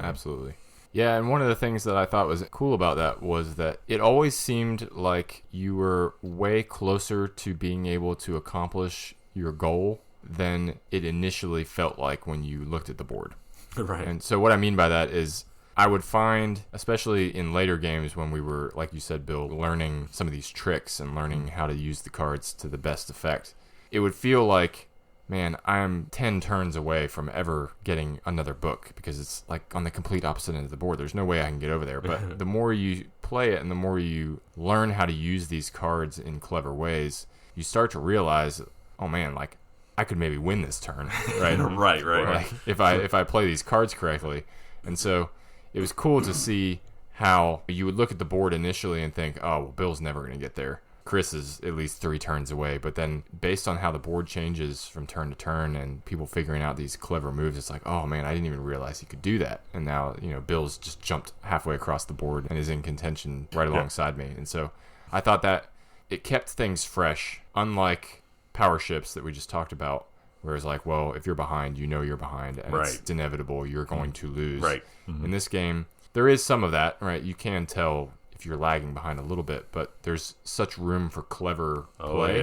Absolutely. Yeah, and one of the things that I thought was cool about that was that it always seemed like you were way closer to being able to accomplish your goal than it initially felt like when you looked at the board. Right. And so what I mean by that is I would find, especially in later games when we were, like you said, Bill, learning some of these tricks and learning how to use the cards to the best effect, it would feel like, man, I'm 10 turns away from ever getting another book because it's like on the complete opposite end of the board. There's no way I can get over there. But the more you play it and the more you learn how to use these cards in clever ways, you start to realize, oh man, like I could maybe win this turn, right? Right. Like, if I play these cards correctly. And so it was cool to see how you would look at the board initially and think, oh, well, Bill's never going to get there. Chris is at least 3 turns away. But then based on how the board changes from turn to turn and people figuring out these clever moves, it's like, oh, man, I didn't even realize he could do that. And now, Bill's just jumped halfway across the board and is in contention right alongside me. And so I thought that it kept things fresh, unlike Powerships that we just talked about, where it's like, well, if you're behind, you're behind, and it's inevitable, you're going to lose. Right. In this game, there is some of that, right? You can tell if you're lagging behind a little bit, but there's such room for clever play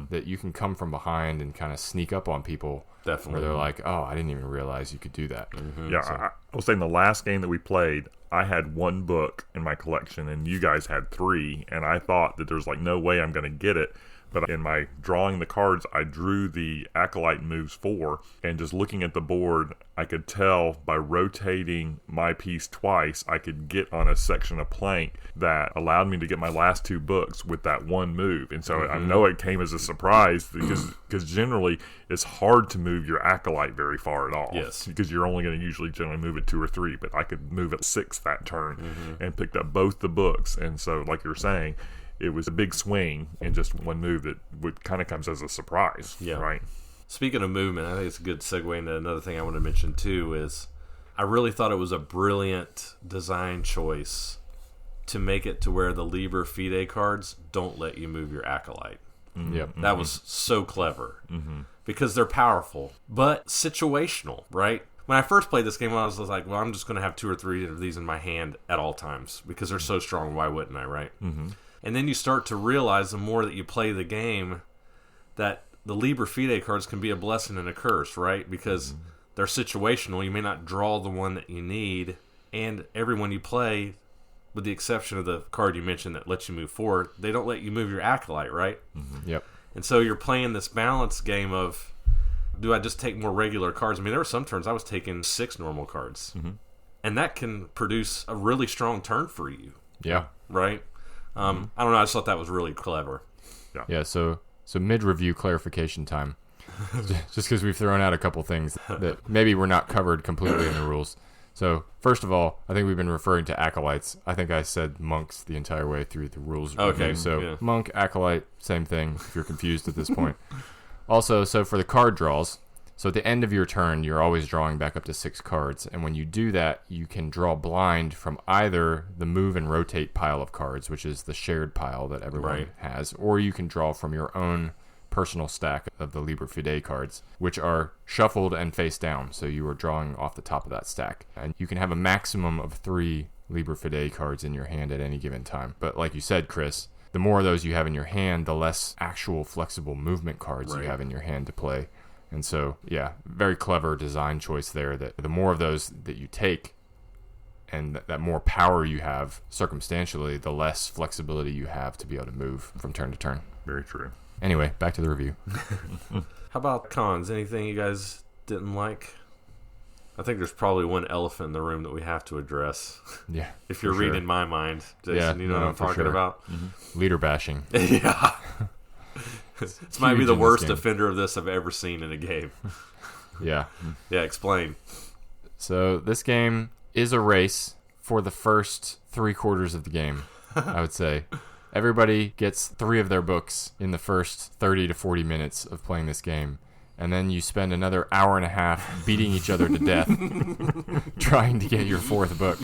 that you can come from behind and kind of sneak up on people Definitely. Where they're like, oh, I didn't even realize you could do that. Yeah, So- I was saying the last game that we played, I had 1 book in my collection, and you guys had 3, and I thought that there's like no way I'm going to get it. But in my drawing the cards, I drew the Acolyte moves 4, and just looking at the board, I could tell by rotating my piece twice, I could get on a section of plank that allowed me to get my last 2 books with that 1 move. And so I know it came as a surprise because generally it's hard to move your Acolyte very far at all. Yes. Because you're only going to usually generally move it 2 or 3, but I could move it 6 that turn and picked up both the books. And so, like you're saying, it was a big swing in just 1 move that kind of comes as a surprise, right? Speaking of movement, I think it's a good segue into another thing I want to mention too is I really thought it was a brilliant design choice to make it to where the Liber Fide cards don't let you move your Acolyte. Yep. That was so clever because they're powerful, but situational, right? When I first played this game, I was like, well, I'm just going to have 2 or 3 of these in my hand at all times because they're so strong. Why wouldn't I, right? And then you start to realize the more that you play the game that the Liber Fide cards can be a blessing and a curse, right? Because they're situational. You may not draw the one that you need, and everyone you play, with the exception of the card you mentioned that lets you move forward, they don't let you move your Acolyte, right? Yep. And so you're playing this balance game of, do I just take more regular cards? I mean, there were some turns I was taking 6 normal cards, and that can produce a really strong turn for you. Yeah. Right? I don't know. I just thought that was really clever. Yeah, so mid-review clarification time. Just because we've thrown out a couple things that maybe were not covered completely in the rules. So, first of all, I think we've been referring to Acolytes. I think I said monks the entire way through the rules Okay, review. So, yeah. monk, Acolyte, same thing if you're confused at this point. Also, so for the card draws, so at the end of your turn, you're always drawing back up to 6 cards. And when you do that, you can draw blind from either the move and rotate pile of cards, which is the shared pile that everyone has, or you can draw from your own personal stack of the Liber Fide cards, which are shuffled and face down. So you are drawing off the top of that stack. And you can have a maximum of 3 Liber Fide cards in your hand at any given time. But like you said, Chris, the more of those you have in your hand, the less actual flexible movement cards you have in your hand to play. And so, yeah, very clever design choice there, that the more of those that you take and that more power you have circumstantially, the less flexibility you have to be able to move from turn to turn. Very true. Anyway, back to the review. How about cons? Anything you guys didn't like? I think there's probably one elephant in the room that we have to address. Yeah. If you're reading my mind, Jason, you know what I'm talking about? Leader bashing. Yeah. This might be Huge the in this worst game. offender of this I've ever seen in a game. Yeah. Yeah, explain. So this game is a race for the first 3/4 of the game, I would say. Everybody gets 3 of their books in the first 30 to 40 minutes of playing this game. And then you spend another hour and a half beating each other to death trying to get your 4th book.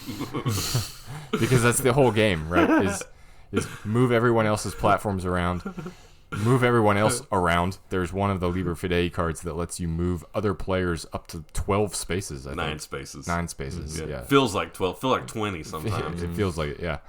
Because that's the whole game, right? Is move everyone else's platforms around. Move everyone else around. There's one of the Liber Fide cards that lets you move other players up to 12 spaces, I think. 9 spaces. 9 spaces, yeah. Feels like 12. Feel like 20 sometimes. It feels like it, yeah.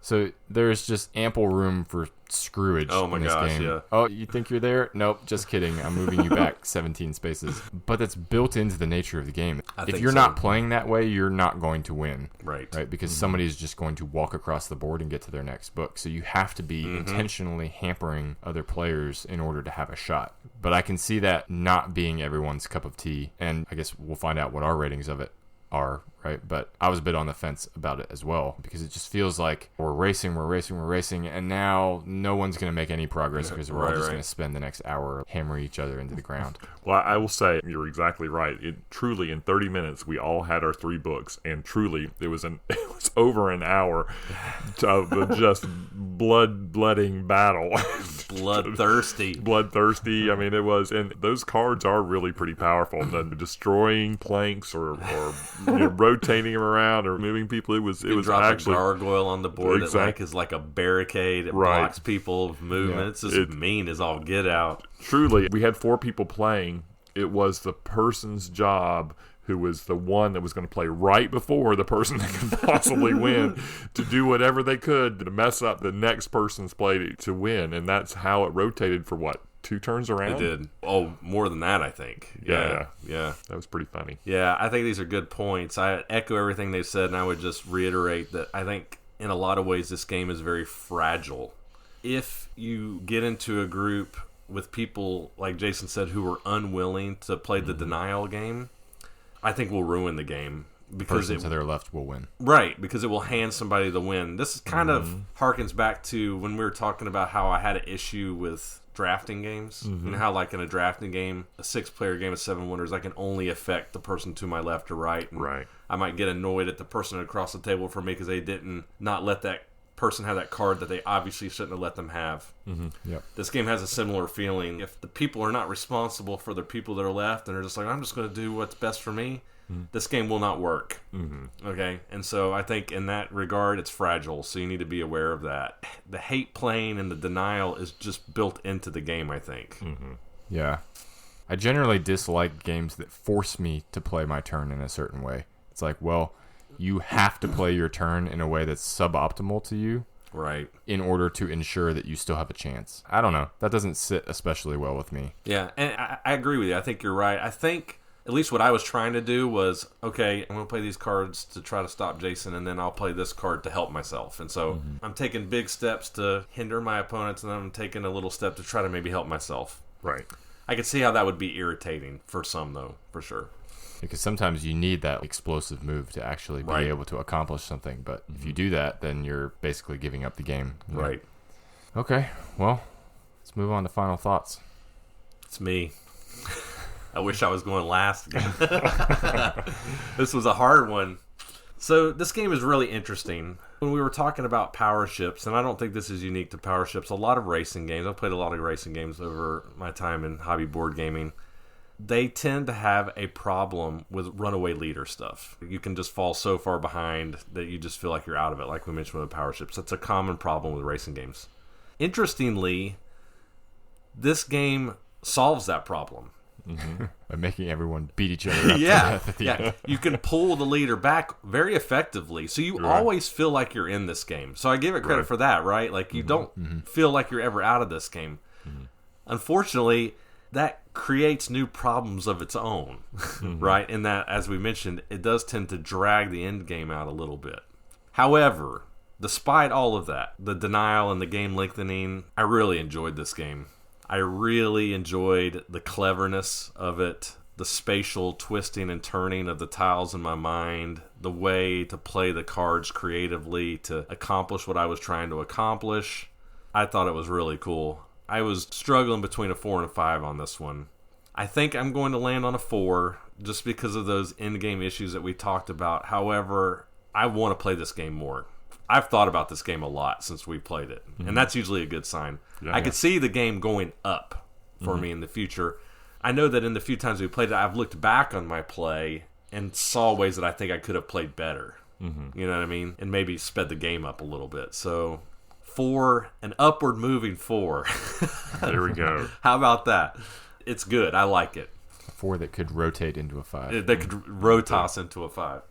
So there's just ample room for screwage Oh my in this gosh, game. yeah. Oh, you think you're there? Nope, just kidding. I'm moving you back 17 spaces. But that's built into the nature of the game. I If think you're so. not playing that way, you're not going to win. Right. Because somebody's just going to walk across the board and get to their next book. So you have to be intentionally hampering other players in order to have a shot. But I can see that not being everyone's cup of tea. And I guess we'll find out what our ratings of it are, right? But I was a bit on the fence about it as well, because it just feels like we're racing, and now no one's going to make any progress because we're all just going to spend the next hour hammering each other into the ground. Well, I will say you're exactly right. Truly, in 30 minutes, we all had our 3 books, and truly, it was over an hour of just bloodletting battle. Bloodthirsty. I mean, it was, and those cards are really pretty powerful. The destroying planks or rotating them around or moving people. It was actually a gargoyle on the board that is like a barricade. It blocks people's movement. Yeah. It's just mean as all get out. Truly, we had 4 people playing. It was the person's job, who was the one that was going to play right before the person that could possibly win, to do whatever they could to mess up the next person's play to win. And that's how it rotated for 2 turns around? It did. Oh, more than that, I think. Yeah. That was pretty funny. Yeah, I think these are good points. I echo everything they've said, and I would just reiterate that I think in a lot of ways this game is very fragile. If you get into a group with people, like Jason said, who are unwilling to play the denial game, I think will ruin the game. Because person to their left will win. Right, because it will hand somebody the win. This kind of harkens back to when we were talking about how I had an issue with drafting games. You know how, like, in a drafting game, a 6-player game of 7 Wonders, I can only affect the person to my left or right. And right. I might get annoyed at the person across the table from me because they didn't not let that person have that card that they obviously shouldn't have let them have. Yep. This game has a similar feeling. If the people are not responsible for the people that are left and they're just like, I'm just going to do what's best for me, this game will not work. Okay? And so I think in that regard, it's fragile, so you need to be aware of that. The hate playing and the denial is just built into the game, I think. Yeah. I generally dislike games that force me to play my turn in a certain way. It's like, well, you have to play your turn in a way that's suboptimal to you. Right. In order to ensure that you still have a chance. I don't know. That doesn't sit especially well with me. Yeah, and I agree with you. I think you're right. I think at least what I was trying to do was, okay, I'm going to play these cards to try to stop Jason, and then I'll play this card to help myself. And so I'm taking big steps to hinder my opponents, and then I'm taking a little step to try to maybe help myself. Right. I could see how that would be irritating for some, though, for sure. Because sometimes you need that explosive move to actually be able to accomplish something. But if you do that, then you're basically giving up the game. Right. Okay, well, let's move on to final thoughts. It's me. I wish I was going last again. This was a hard one. So this game is really interesting. When we were talking about Powerships, and I don't think this is unique to Powerships, a lot of racing games, I've played a lot of racing games over my time in hobby board gaming, they tend to have a problem with runaway leader stuff. You can just fall so far behind that you just feel like you're out of it, like we mentioned with the Powerships. That's a common problem with racing games. Interestingly, this game solves that problem. By making everyone beat each other up to death at the end. You can pull the leader back very effectively, so you always feel like you're in this game. So I give it credit for that, right? Like, you don't feel like you're ever out of this game. Unfortunately, that creates new problems of its own, right? In that, as we mentioned, it does tend to drag the end game out a little bit. However, despite all of that, the denial and the game lengthening, I really enjoyed this game. I really enjoyed the cleverness of it, the spatial twisting and turning of the tiles in my mind, the way to play the cards creatively to accomplish what I was trying to accomplish. I thought it was really cool. I was struggling between a 4 and a 5 on this one. I think I'm going to land on a 4 just because of those in-game issues that we talked about. However, I want to play this game more. I've thought about this game a lot since we played it, and that's usually a good sign. I could see the game going up for me in the future. I know that in the few times we played it, I've looked back on my play and saw ways that I think I could have played better. You know what I mean? And maybe sped the game up a little bit. So 4, an upward moving 4. There we go. How about that? It's good. I like it. A 4 that could rotate into a 5. That could Rotas into a 5.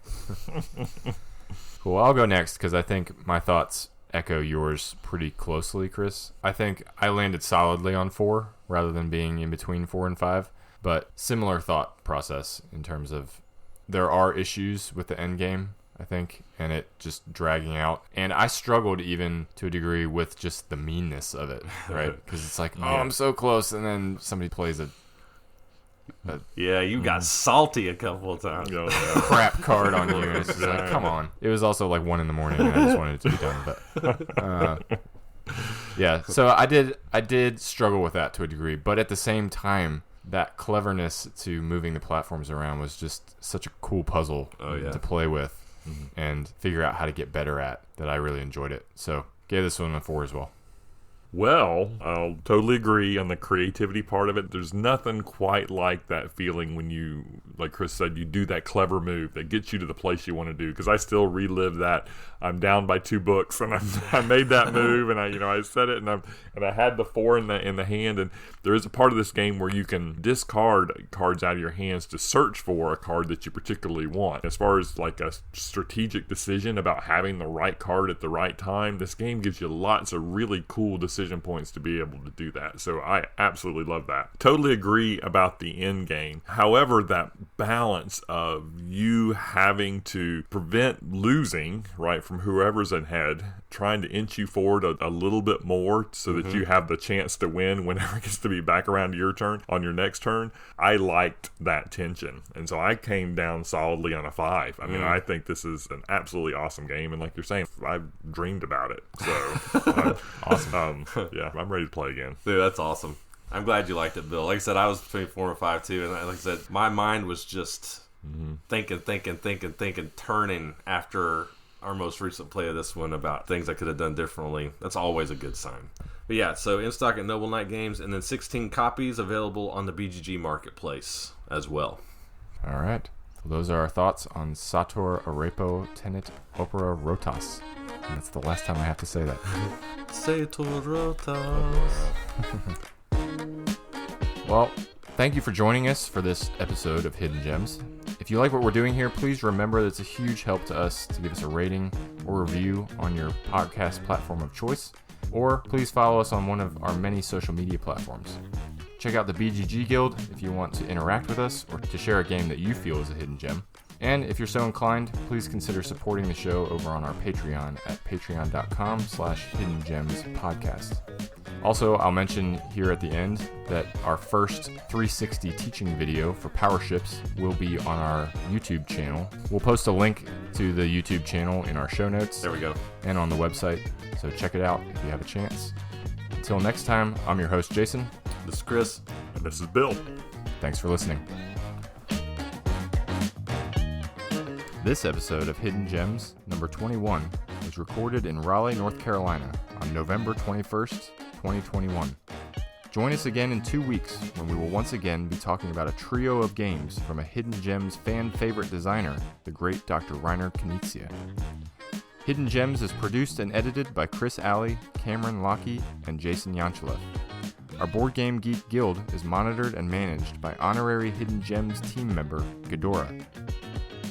Cool. I'll go next because I think my thoughts echo yours pretty closely, Chris. I think I landed solidly on 4 rather than being in between 4 and 5, but similar thought process in terms of there are issues with the end game, I think, and it just dragging out. And I struggled even to a degree with just the meanness of it, right? Because it's like, oh, I'm so close, and then somebody plays a you got salty a couple of times. Crap card on you, and it's just like, come on. It was also like 1 a.m, and I just wanted it to be done. But yeah, so I did struggle with that to a degree, but at the same time, that cleverness to moving the platforms around was just such a cool puzzle to play with and figure out how to get better at, that I really enjoyed it. So gave this one a 4 as well. Well, I'll totally agree on the creativity part of it. There's nothing quite like that feeling when you, like Chris said, you do that clever move that gets you to the place you want to do. Because I still relive that. I'm down by 2 books, and I made that move, and I said it, and I had the 4 in the hand. And there is a part of this game where you can discard cards out of your hands to search for a card that you particularly want. As far as like a strategic decision about having the right card at the right time, this game gives you lots of really cool decisions decision points to be able to do that. So I absolutely love that. Totally agree about the end game. However, that balance of you having to prevent losing, right, from whoever's ahead, trying to inch you forward a little bit more so that you have the chance to win whenever it gets to be back around to your turn on your next turn. I liked that tension. And so I came down solidly on a 5. I mean, I think this is an absolutely awesome game. And like you're saying, I've dreamed about it. So, awesome. Yeah, I'm ready to play again. Dude, that's awesome. I'm glad you liked it, Bill. Like I said, I was between 4 and 5 too. And like I said, my mind was just thinking, turning after our most recent play of this one about things I could have done differently. That's always a good sign. But yeah, so in stock at Noble Knight Games, and then 16 copies available on the BGG Marketplace as well. All right. Well, those are our thoughts on Sator, Arepo, Tenet, Opera, Rotas. And that's the last time I have to say that. Sator, Rotas. Well, thank you for joining us for this episode of Hidden Gems. If you like what we're doing here, please remember that it's a huge help to us to give us a rating or review on your podcast platform of choice, or please follow us on one of our many social media platforms. Check out the BGG Guild if you want to interact with us or to share a game that you feel is a hidden gem. And if you're so inclined, please consider supporting the show over on our Patreon at patreon.com/hiddengemspodcast. Also, I'll mention here at the end that our first 360 teaching video for Powerships will be on our YouTube channel. We'll post a link to the YouTube channel in our show notes. There we go. And on the website, so check it out if you have a chance. Until next time, I'm your host, Jason. This is Chris. And this is Bill. Thanks for listening. This episode of Hidden Gems, number 21, was recorded in Raleigh, North Carolina on November 21st, 2021. Join us again in 2 weeks when we will once again be talking about a trio of games from a Hidden Gems fan favorite designer, the great Dr. Rainer Knizia. Hidden Gems is produced and edited by Chris Alley, Cameron Lockey, and Jason Yanchuleff. Our Board Game Geek Guild is monitored and managed by honorary Hidden Gems team member Ghidorah.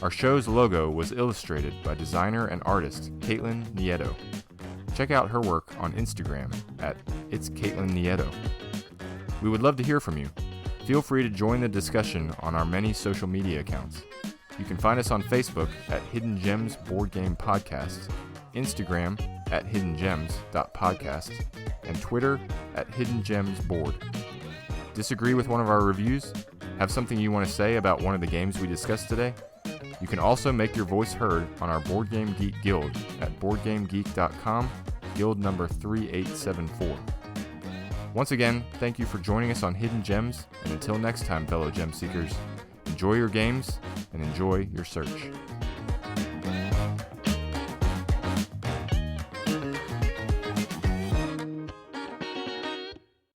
Our show's logo was illustrated by designer and artist Katelyn Nieto. Check out her work on Instagram at It's Katelyn Nieto. We would love to hear from you. Feel free to join the discussion on our many social media accounts. You can find us on Facebook at Hidden Gems Board Game Podcast, Instagram at hiddengems.podcast, and Twitter at Hidden Gems Board. Disagree with one of our reviews? Have something you want to say about one of the games we discussed today? You can also make your voice heard on our Board Game Geek Guild at BoardGameGeek.com, Guild number 3874. Once again, thank you for joining us on Hidden Gems, and until next time, fellow gem seekers, enjoy your games and enjoy your search.